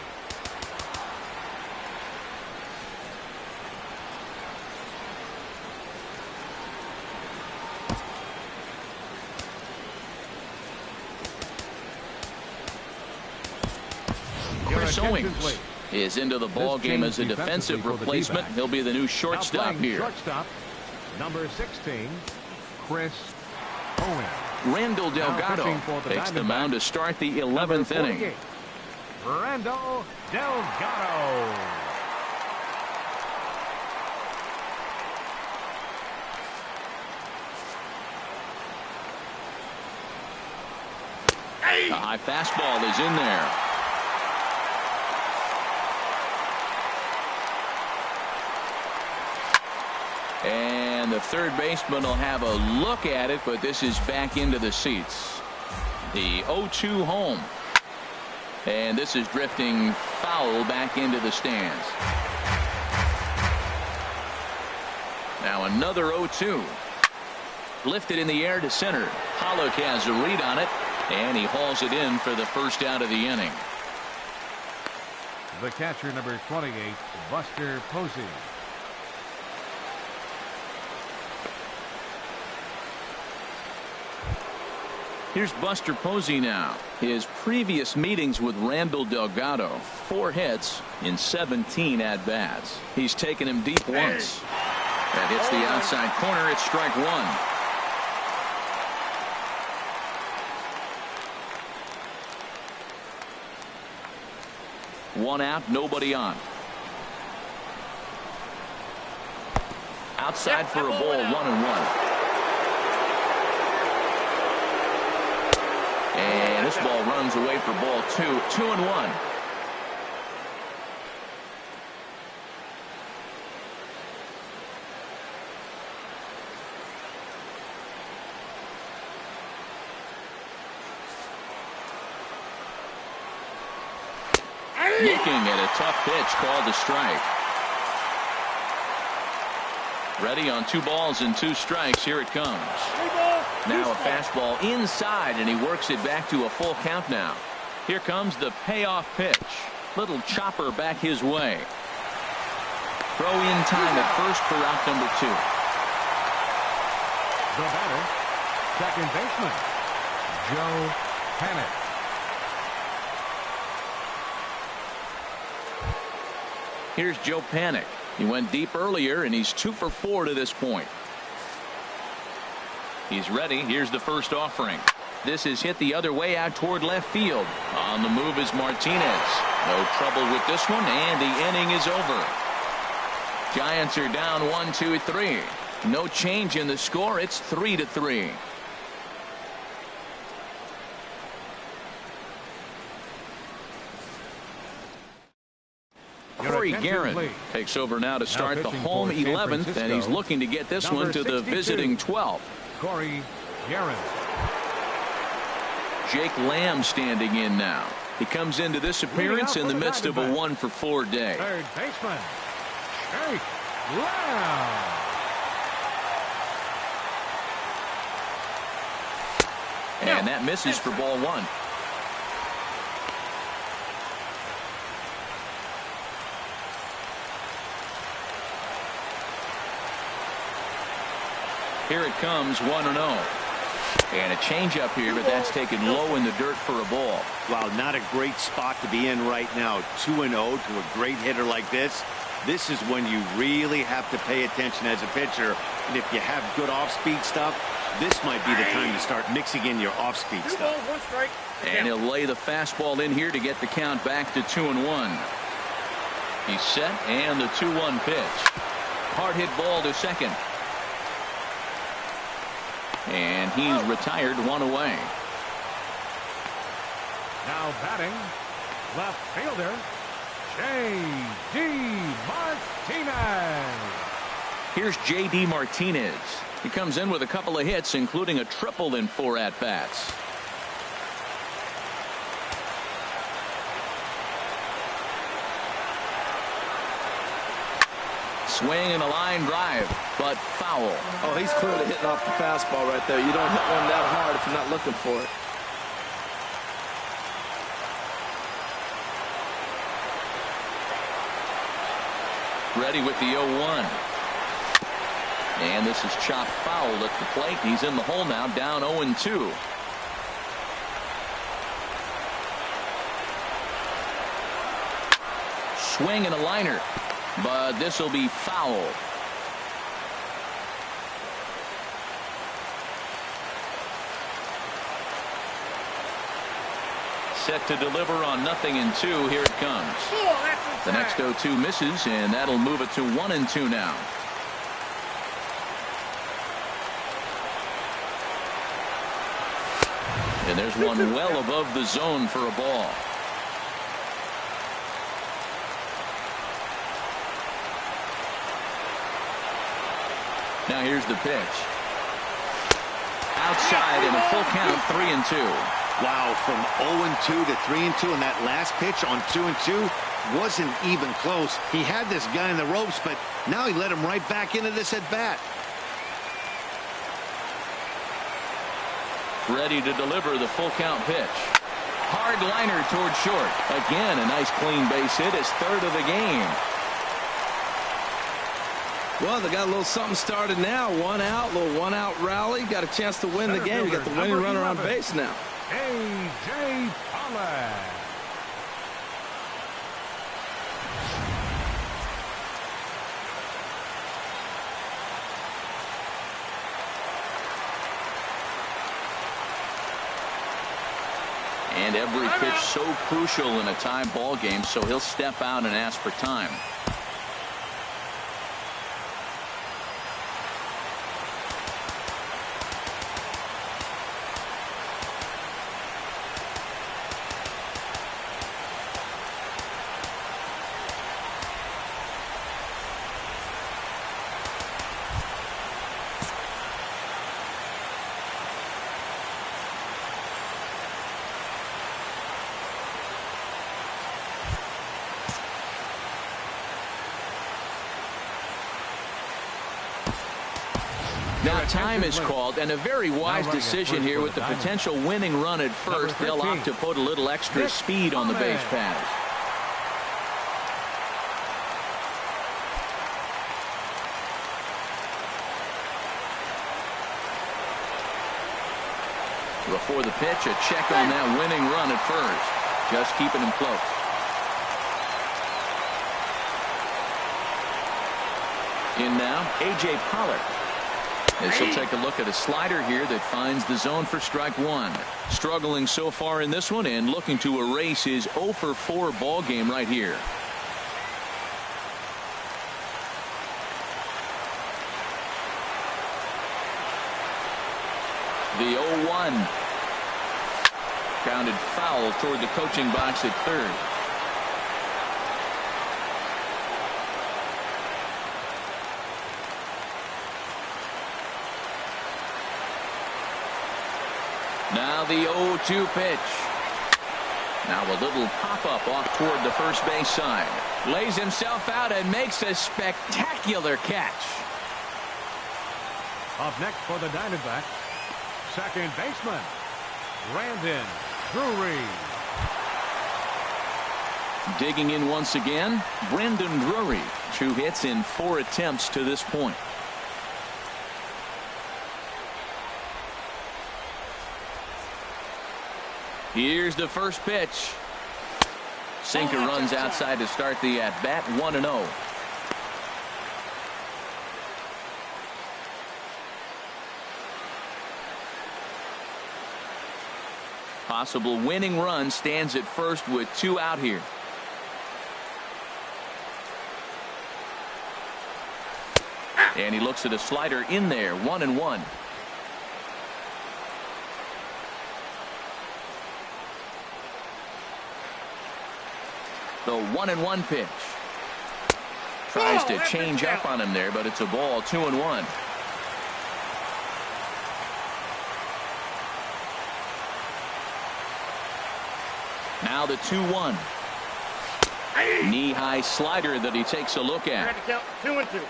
Chris Owings is into the ball game as a defensive replacement. He'll be the new shortstop here. Shortstop, number 16, Chris Owings. Randall Delgado takes the mound to start the 11th inning. Randall Delgado. A high fastball is in there. And the third baseman will have a look at it, but this is back into the seats. The 0-2 home. And this is drifting foul back into the stands. Now another 0-2. Lifted in the air to center. Hallo has a read on it, and he hauls it in for the first out of the inning. The catcher, number 28, Buster Posey. Here's Buster Posey now. His previous meetings with Randall Delgado, 4 hits in 17 at-bats. He's taken him deep once. That hits the outside corner. It's strike 1. One out, nobody on. Outside for a ball, 1-1. And this ball runs away for ball 2. 2-1. Looking at a tough pitch called a strike. Ready on 2 balls and 2 strikes. Here it comes. Now a fastball inside, and he works it back to a full count now. Here comes the payoff pitch. Little chopper back his way. Throw in time at first for out number 2. The batter, second baseman, Joe Panic. Here's Joe Panic. He went deep earlier, and he's 2 for 4 to this point. He's ready. Here's the first offering. This is hit the other way out toward left field. On the move is Martinez. No trouble with this one, and the inning is over. Giants are down 1-2-3. No change in the score. It's 3-3. Corey Guerin takes over now to start the home 11th, and he's looking to get this one to the visiting 12th. Corey Guerin. Jake Lamb standing in now. He comes into this appearance in the midst of a 1-for-4 day. Third baseman, Jake Lamb. And that misses for ball one. Here it comes, 1-0. And a changeup here, but that's taken low in the dirt for a ball. Wow, not a great spot to be in right now. 2-0 to a great hitter like this. This is when you really have to pay attention as a pitcher. And if you have good off-speed stuff, this might be the time to start mixing in your off-speed stuff. 1 strike. And he'll lay the fastball in here to get the count back to 2-1. He's set, and the 2-1 pitch. Hard hit ball to second. And he's retired, 1 away. Now batting, left fielder, J.D. Martinez. Here's J.D. Martinez. He comes in with a couple of hits, including a triple in 4 at-bats. Swing and a line drive, but foul. Oh, he's clearly hitting off the fastball right there. You don't hit one that hard if you're not looking for it. Ready with the 0-1. And this is chopped foul at the plate. He's in the hole now, down 0-2. Swing and a liner, but this will be foul. Set to deliver on 0-2. Here it comes. The next 0-2 misses, and that'll move it to 1-2 now. And there's one well above the zone for a ball. Now here's the pitch. Outside in a full count, 3-2. Wow, from 0-2 to 3-2, and that last pitch on 2-2 wasn't even close. He had this guy in the ropes, but now he let him right back into this at bat. Ready to deliver the full count pitch. Hard liner toward short. Again, a nice clean base hit, his 3rd of the game. Well, they got a little something started now. 1 out, little 1-out rally. Got a chance to win the game. You got the winning runner on base now. A.J. Pollock. And every pitch so crucial in a tie ball game, so he'll step out and ask for time. Now time is called, and a very wise decision here with the potential winning run at first. They'll opt to put a little extra speed on the base paths. Before the pitch, a check on that winning run at first. Just keeping him close. In now, A.J. Pollock. As he'll take a look at a slider here that finds the zone for strike 1. Struggling so far in this one and looking to erase his 0-for-4 ball game right here. The 0-1. Grounded foul toward the coaching box at third. Now the 0-2 pitch. Now a little pop-up off toward the first base side. Lays himself out and makes a spectacular catch. Up next for the Diamondbacks, second baseman, Brandon Drury. Digging in once again, Brandon Drury. 2 hits in 4 attempts to this point. Here's the first pitch. Sinker runs outside to start the at-bat. 1-0. Possible winning run stands at first with 2 out here. And he looks at a slider in there. 1-1. The 1-1 pitch. Tries to change up on him there, but it's a ball. 2-1. Now the 2-1. Knee-high slider that he takes a look at. 2-2.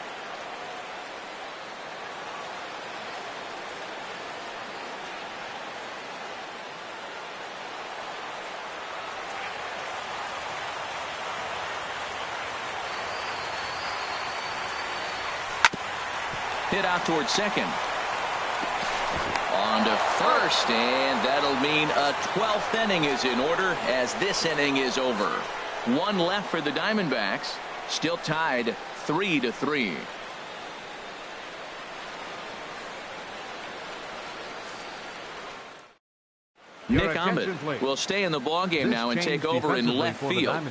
Hit out towards second. On to first, and that'll mean a 12th inning is in order as this inning is over. 1 left for the Diamondbacks. Still tied 3-3. Nick Ahmed will stay in the ballgame now and take over in left field.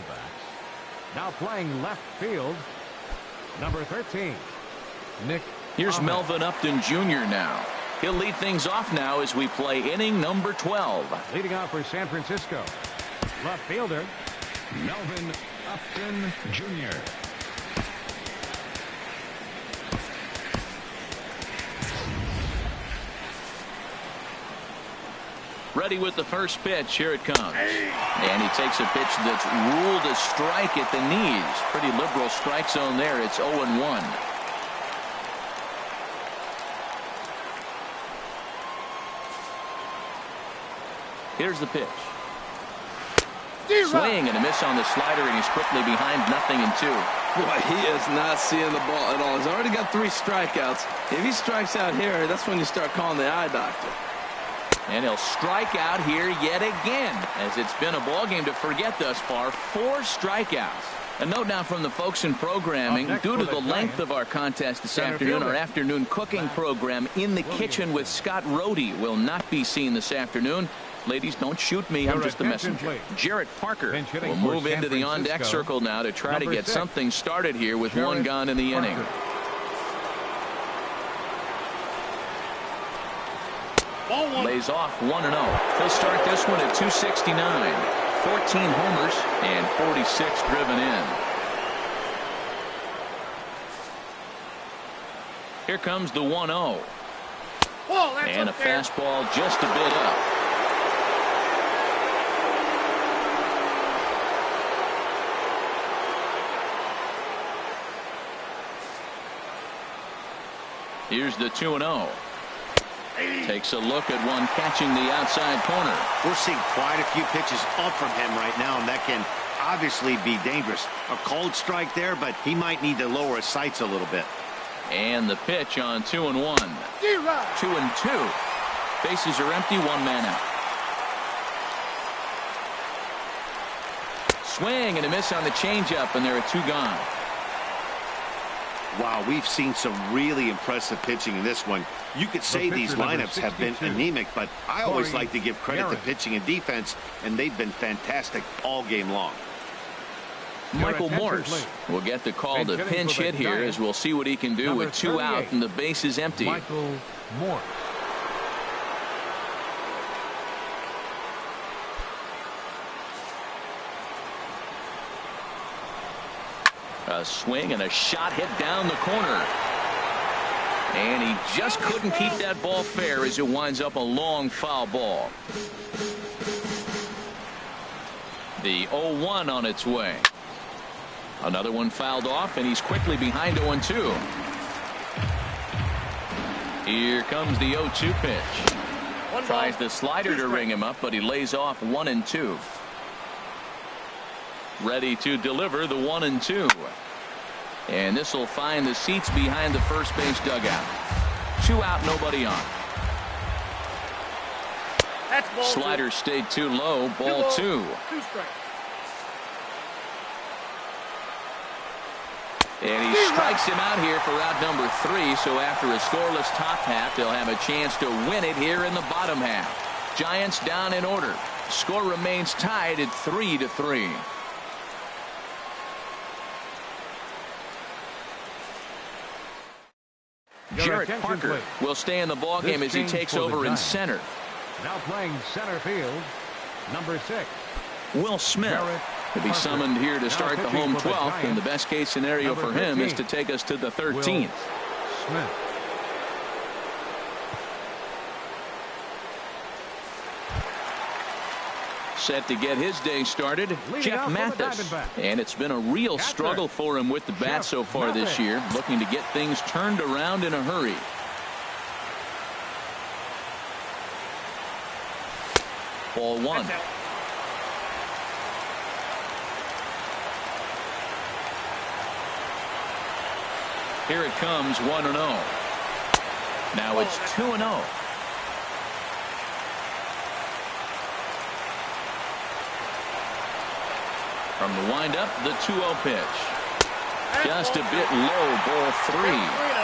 Now playing left field, number 13, Nick. Here's Melvin Upton Jr. now. He'll lead things off now as we play inning number 12. Leading off for San Francisco, left fielder, Melvin Upton Jr. Ready with the first pitch. Here it comes. And he takes a pitch that's ruled a strike at the knees. Pretty liberal strike zone there. It's 0-1. Here's the pitch. Swing and a miss on the slider, and he's quickly behind 0-2. Boy, he is not seeing the ball at all. He's already got 3 strikeouts. If he strikes out here, that's when you start calling the eye doctor. And he'll strike out here yet again, as it's been a ball game to forget thus far. 4 strikeouts. A note now from the folks in programming. Due to the length of our contest this afternoon, our afternoon cooking program In the Kitchen with Scott Rohde will not be seen this afternoon. Ladies, don't shoot me. I'm just the messenger. Jarrett Parker will move into the on-deck circle now to try to get something started here with 1 gone in the inning. Lays off 1-0. He'll start this one at 269. 14 homers and 46 driven in. Here comes the 1-0. And a fastball just a bit up. Here's the 2-0. Takes a look at one catching the outside corner. We're seeing quite a few pitches up from him right now, and that can obviously be dangerous. A cold strike there, but he might need to lower his sights a little bit. And the pitch on 2-1. 2-2. Bases are empty, 1 man out. Swing and a miss on the changeup, and there are 2 gone. Wow, we've seen some really impressive pitching in this one. You could say these lineups have been anemic, but I always like to give credit to pitching and defense, and they've been fantastic all game long. Michael Morse will get the call to pinch hit here, as we'll see what he can do with 2 out and the base is empty. Michael Morse. A swing and a shot hit down the corner. And he just couldn't keep that ball fair as it winds up a long foul ball. The 0-1 on its way. Another one fouled off, and he's quickly behind 0-2. Here comes the 0-2 pitch. Tries the slider to ring him up, but he lays off 1-2. Ready to deliver the 1-2. And this will find the seats behind the first base dugout. 2 out, nobody on. Slider stayed too low. Ball 2. And he strikes him out here for out number 3. So after a scoreless top half, they'll have a chance to win it here in the bottom half. Giants down in order. Score remains tied at 3-3. Jarrett Parker will stay in the ballgame as he takes over in center. Now playing center field, number 6. Will Smith will be summoned here to start the home 12th, and the best case scenario for him is to take us to the 13th. Smith. Set to get his day started, Jeff Mathis. And it's been a real struggle for him with the bat so far this year, looking to get things turned around in a hurry. Ball 1. Here it comes, 1-0. Now it's 2-0. From the windup, the 2-0 pitch. Just a bit low, ball 3.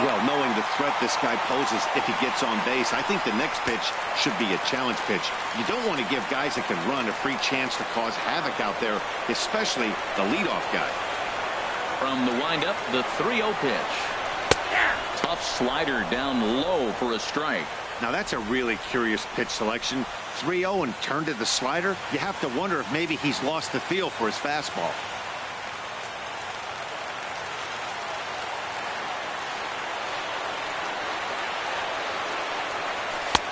Well, knowing the threat this guy poses if he gets on base, I think the next pitch should be a challenge pitch. You don't want to give guys that can run a free chance to cause havoc out there, especially the leadoff guy. From the windup, the 3-0 pitch. Tough slider down low for a strike. Now that's a really curious pitch selection. 3-0 and turned to the slider. You have to wonder if maybe he's lost the feel for his fastball.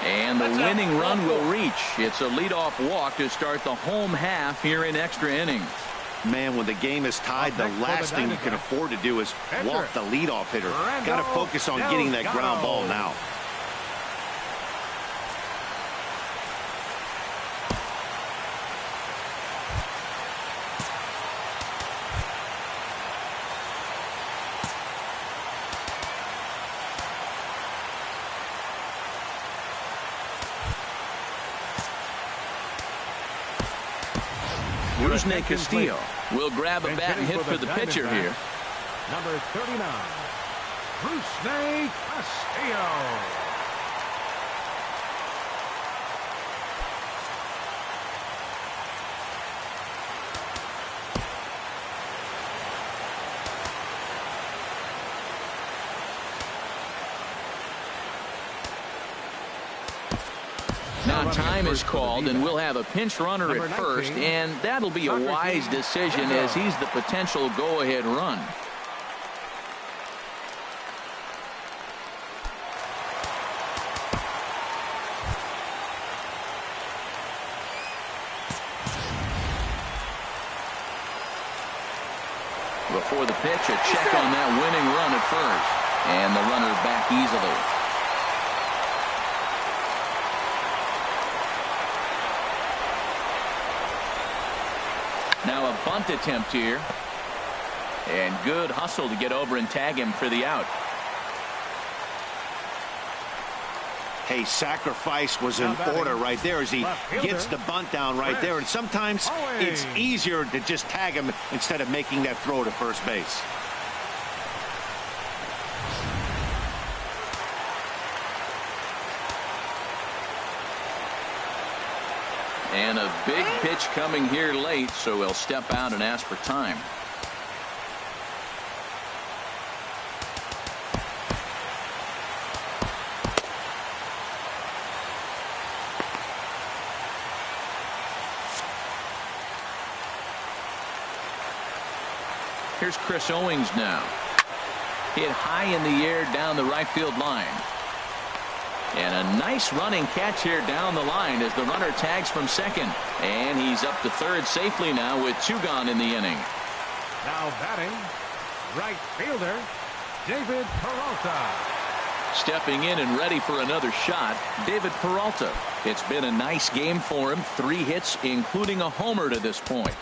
And the winning run will reach. It's a leadoff walk to start the home half here in extra innings. Man, when the game is tied, the last thing you can afford to do is walk the leadoff hitter. Got to focus on getting that ground ball now. Rusney Castillo will grab a bat and hit for the pitcher here. Number 39, Rusney Castillo. Now time is called, and we'll have a pinch runner at first, and that'll be a wise decision as he's the potential go-ahead run. Before the pitch, a check on that winning run at first, and the runner back easily. Now a bunt attempt here. And good hustle to get over and tag him for the out. Hey, sacrifice was in order right there as he gets the bunt down right there. And sometimes it's easier to just tag him instead of making that throw to first base. And a big pitch coming here late, so he'll step out and ask for time. Here's Chris Owings now. Hit high in the air down the right field line. And a nice running catch here down the line as the runner tags from second. And he's up to third safely now with 2 gone in the inning. Now batting, right fielder, David Peralta. Stepping in and ready for another shot, David Peralta. It's been a nice game for him. 3 hits, including a homer to this point.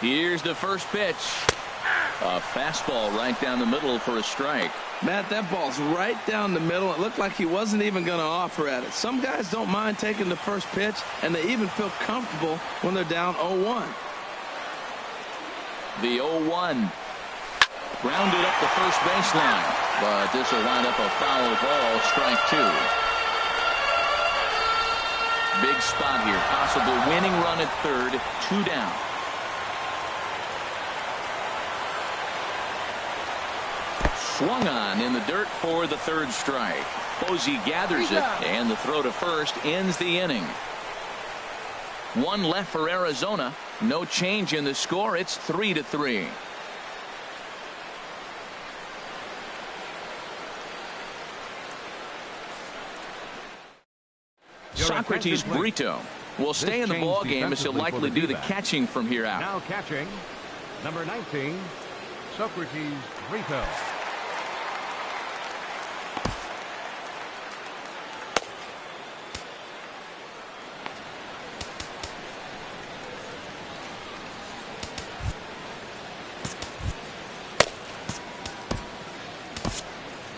Here's the first pitch. A fastball right down the middle for a strike. Matt, that ball's right down the middle. It looked like he wasn't even going to offer at it. Some guys don't mind taking the first pitch, and they even feel comfortable when they're down 0-1. The 0-1. Grounded up the first baseline, but this will wind up a foul ball, strike 2. Big spot here. Possible winning run at third. 2 down. Swung on in the dirt for the 3rd strike. Posey gathers it, and the throw to first ends the inning. 1 left for Arizona. No change in the score. It's 3-3. Socrates Brito will stay in the ball game as he'll likely do the catching from here out. Now catching, number 19, Socrates Brito.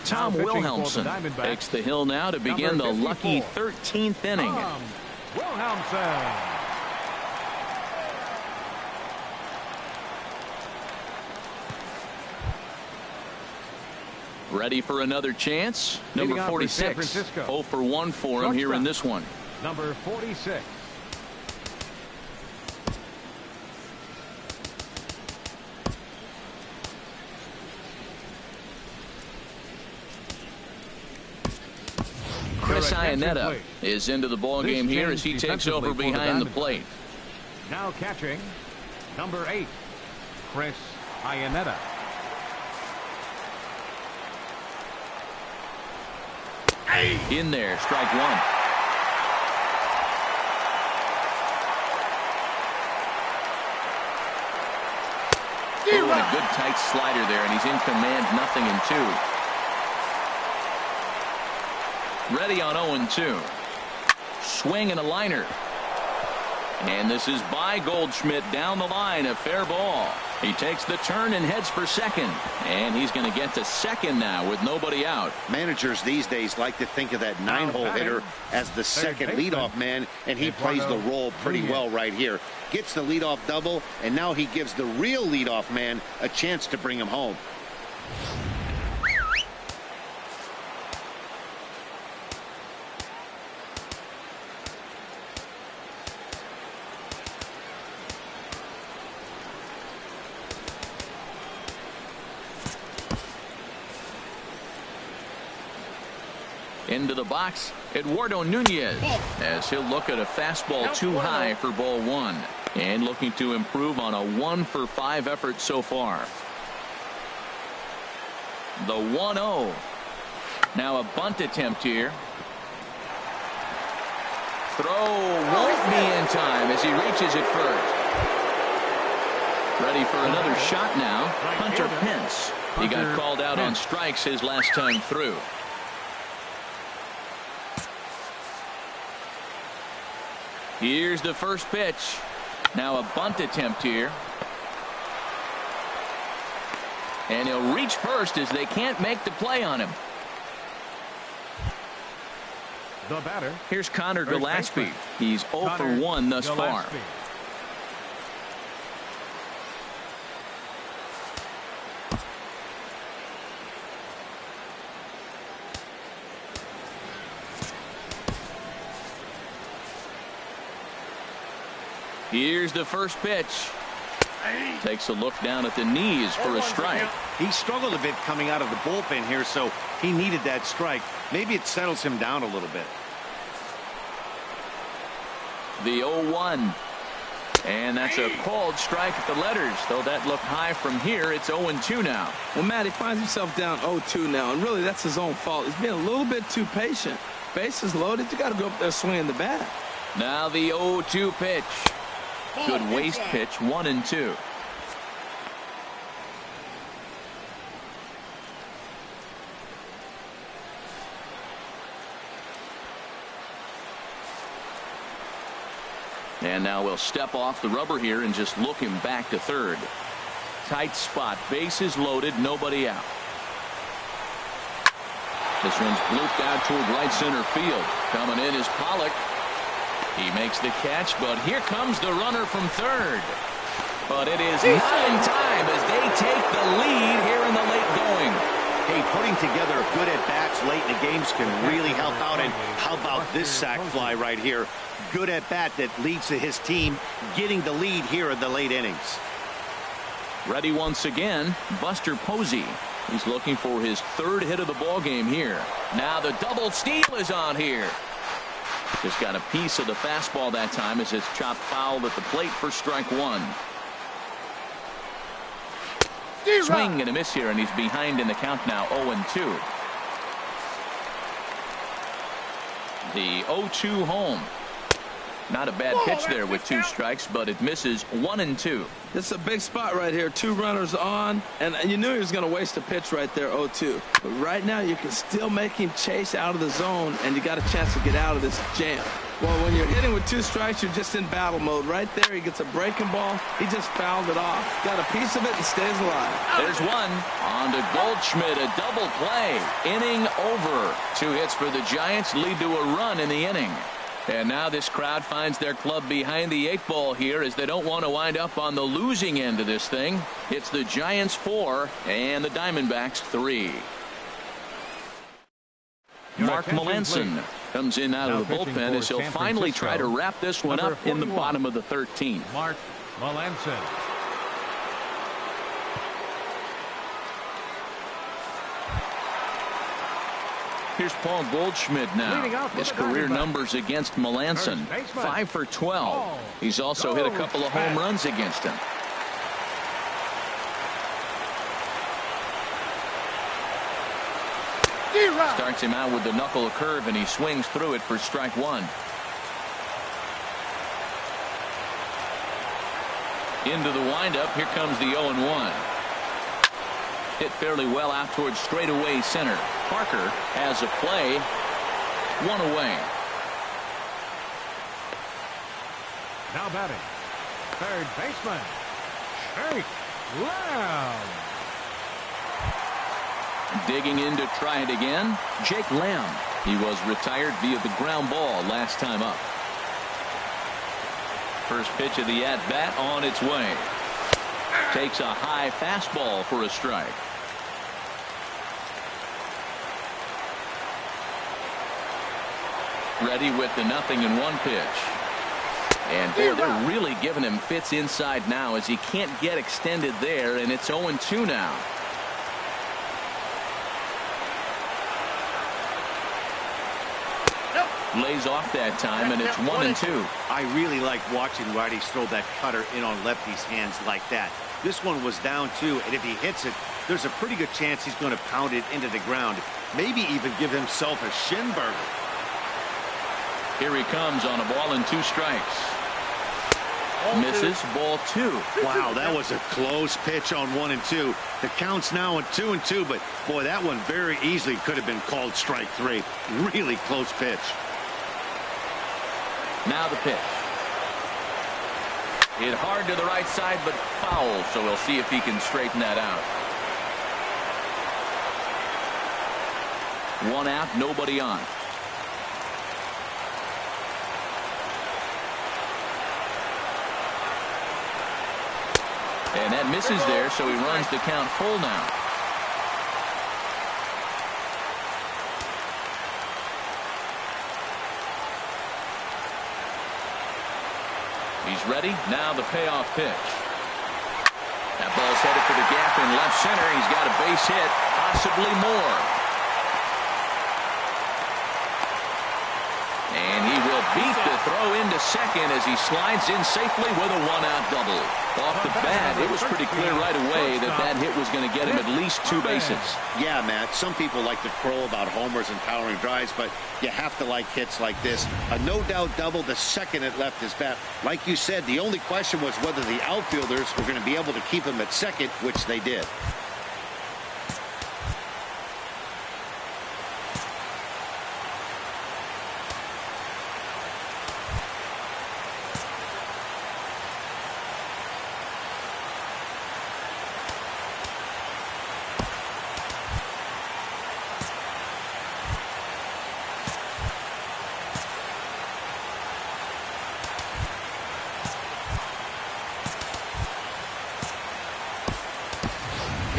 Tom Wilhelmsen takes the hill now to begin the lucky 13th inning. Wilhelmsen. Ready for another chance. Number 46. 0 for 1 for him here in this one. Number 46. Chris Iannetta is into the ball game here as he takes over behind the plate. Now catching, number 8, Chris Iannetta. In there, strike 1. Oh, and a good tight slider there, and he's in command, 0-2. Ready on 0-2. Swing and a liner. And this is by Goldschmidt down the line. A fair ball. He takes the turn and heads for second. And he's going to get to second now with nobody out. Managers these days like to think of that 9-hole hitter as the second leadoff man, and he plays the role pretty well right here. Gets the leadoff double, and now he gives the real leadoff man a chance to bring him home. Into the box, Eduardo Nunez, as he'll look at a fastball too high for ball 1, and looking to improve on a 1-for-5 effort so far. The 1-0. Now a bunt attempt here. Throw won't be in time as he reaches it first. Ready for another shot now. Hunter Pence. He got called out on strikes his last time through. Here's the first pitch. Now a bunt attempt here. And he'll reach first as they can't make the play on him. The batter. Here's Connor Gillespie. He's 0 for 1 thus far. Here's the first pitch. Takes a look down at the knees for a strike. He struggled a bit coming out of the bullpen here, so he needed that strike. Maybe it settles him down a little bit. The 0-1. And that's a called strike at the letters. Though that looked high from here, it's 0-2 now. Well, Matt, he finds himself down 0-2 now, and really that's his own fault. He's being a little bit too patient. Bases loaded, you got to go up there swinging the bat. Now the 0-2 pitch. Good waste pitch, 1-2. And now we'll step off the rubber here and just look him back to third. Tight spot, bases loaded, nobody out. This one's blooped out toward right center field. Coming in is Pollock. He makes the catch, but here comes the runner from third. But it is not in time as they take the lead here in the late going. Hey, putting together good at-bats late in the games can really help out. And how about this sac fly right here? Good at-bat that leads to his team getting the lead here in the late innings. Ready once again, Buster Posey. He's looking for his third hit of the ball game here. Now the double steal is on here. Just got a piece of the fastball that time as it's chopped foul at the plate for strike one. Swing and a miss here, and he's behind in the count now, 0-2. The 0-2 home. Not a bad pitch there with 2 strikes, but it misses, 1-2. This is a big spot right here. 2 runners on, and you knew he was going to waste a pitch right there, 0-2. But right now you can still make him chase out of the zone, and you got a chance to get out of this jam. Well, when you're hitting with 2 strikes, you're just in battle mode. Right there, he gets a breaking ball. He just fouled it off. Got a piece of it and stays alive. There's one. On to Goldschmidt, a double play. Inning over. 2 hits for the Giants lead to a run in the inning. And now this crowd finds their club behind the 8 ball here as they don't want to wind up on the losing end of this thing. It's the Giants 4 and the Diamondbacks 3. Mark Melanson comes in out of the bullpen as he'll finally try to wrap this one up in the bottom of the 13th. Mark Melanson. Here's Paul Goldschmidt now. His career numbers against Melanson, 5 for 12. He's also hit a couple of home runs against him. Starts him out with the knuckle curve, and he swings through it for strike one. Into the windup. Here comes the 0-1. Hit fairly well out towards straightaway center. Parker has a play. 1 away. Now batting, third baseman, Jake Lamb. Digging in to try it again, Jake Lamb. He was retired via the ground ball last time up. First pitch of the at-bat on its way. Takes a high fastball for a strike. Ready with the 0-1 pitch. And boy, they're really giving him fits inside now as he can't get extended there, and it's 0-2 now. Lays off that time, and it's 1-2. I really like watching righties throw that cutter in on lefties' hands like that. This one was down 2, and if he hits it, there's a pretty good chance he's going to pound it into the ground. Maybe even give himself a shin burger. Here he comes on a ball and 2 strikes. Misses, ball 2. Wow, that was a close pitch on 1 and 2. The count's now at 2 and 2, but boy, that one very easily could have been called strike 3. Really close pitch. Now the pitch. Hit hard to the right side, but foul, so we'll see if he can straighten that out. 1 out, nobody on. And that misses there, so he runs the count full now. He's ready. Now the payoff pitch. That ball's headed for the gap in left center. He's got a base hit, possibly more. And he will beat the throw into second as he slides in safely with a 1-out double. Off the bat, it was pretty clear right away that that hit was going to get him at least 2 bases. Yeah, Matt, some people like to crow about homers and powering drives, but you have to like hits like this. A no-doubt double the second it left his bat. Like you said, the only question was whether the outfielders were going to be able to keep him at second, which they did.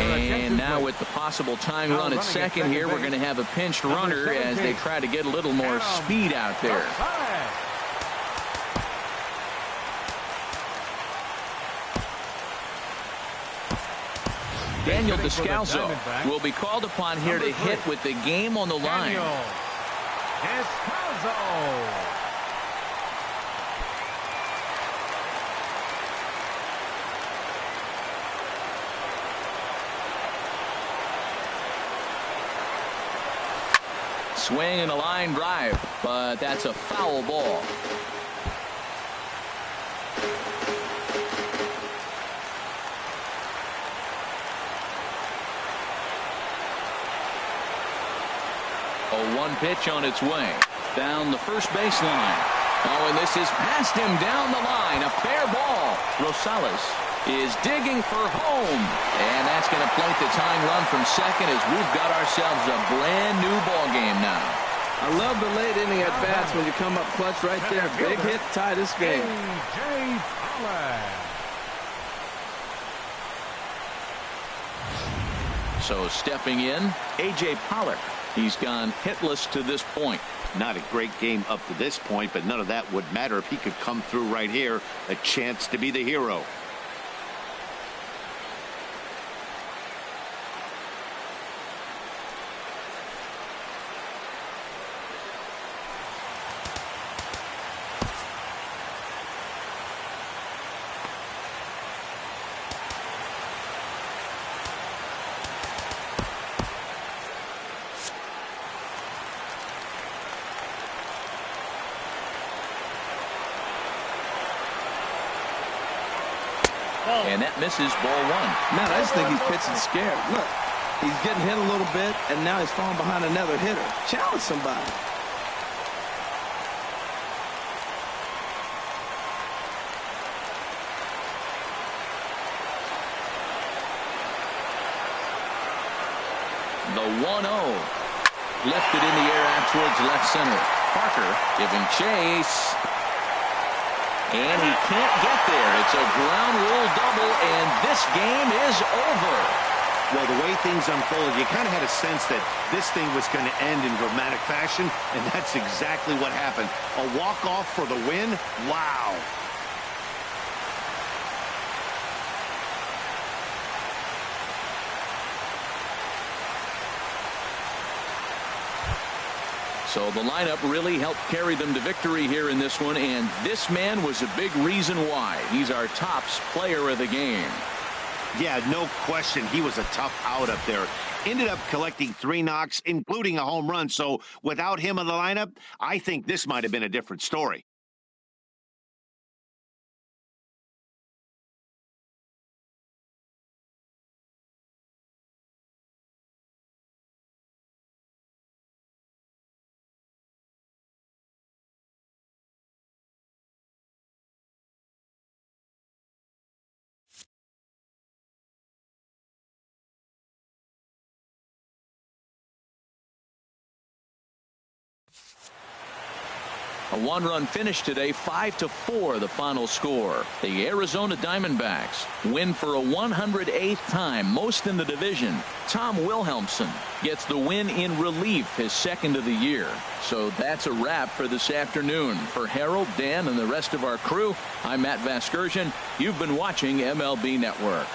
And now with the possible tying run at second here, we're going to have a pinched runner as they try to get a little more speed out there. Daniel Descalzo will be called upon here to hit with the game on the line. Descalzo. Swing and a line drive, but that's a foul ball. A 1 pitch on its way down the first baseline. Oh, and this is past him down the line. A fair ball. Rosales is digging for home, and that's going to plate the tying run from second as we've got ourselves a brand new ball game now. I love the late inning at bats when you come up clutch right there. Big hit, tie this game. So stepping in, A.J. Pollock. He's gone hitless to this point. Not a great game up to this point, but none of that would matter if he could come through right here. A chance to be the hero. And that misses ball 1. Man, I just think he's pitching scared. Look, he's getting hit a little bit, and now he's falling behind another hitter. Challenge somebody. The 1-0. Lifted in the air out towards left center. Parker giving chase. And he can't get there. It's a ground rule double, and this game is over. Well, the way things unfolded, you kind of had a sense that this thing was going to end in dramatic fashion, and that's exactly what happened. A walk-off for the win? Wow. So the lineup really helped carry them to victory here in this one, and this man was a big reason why. He's our tops player of the game. Yeah, no question. He was a tough out up there. Ended up collecting 3 knocks, including a home run. So without him in the lineup, I think this might have been a different story. A 1-run finish today, 5-4 the final score. The Arizona Diamondbacks win for a 108th time, most in the division. Tom Wilhelmsen gets the win in relief, his second of the year. So that's a wrap for this afternoon. For Harold, Dan, and the rest of our crew, I'm Matt Vasgersian. You've been watching MLB Network.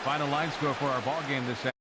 Final line score for our ball game this afternoon.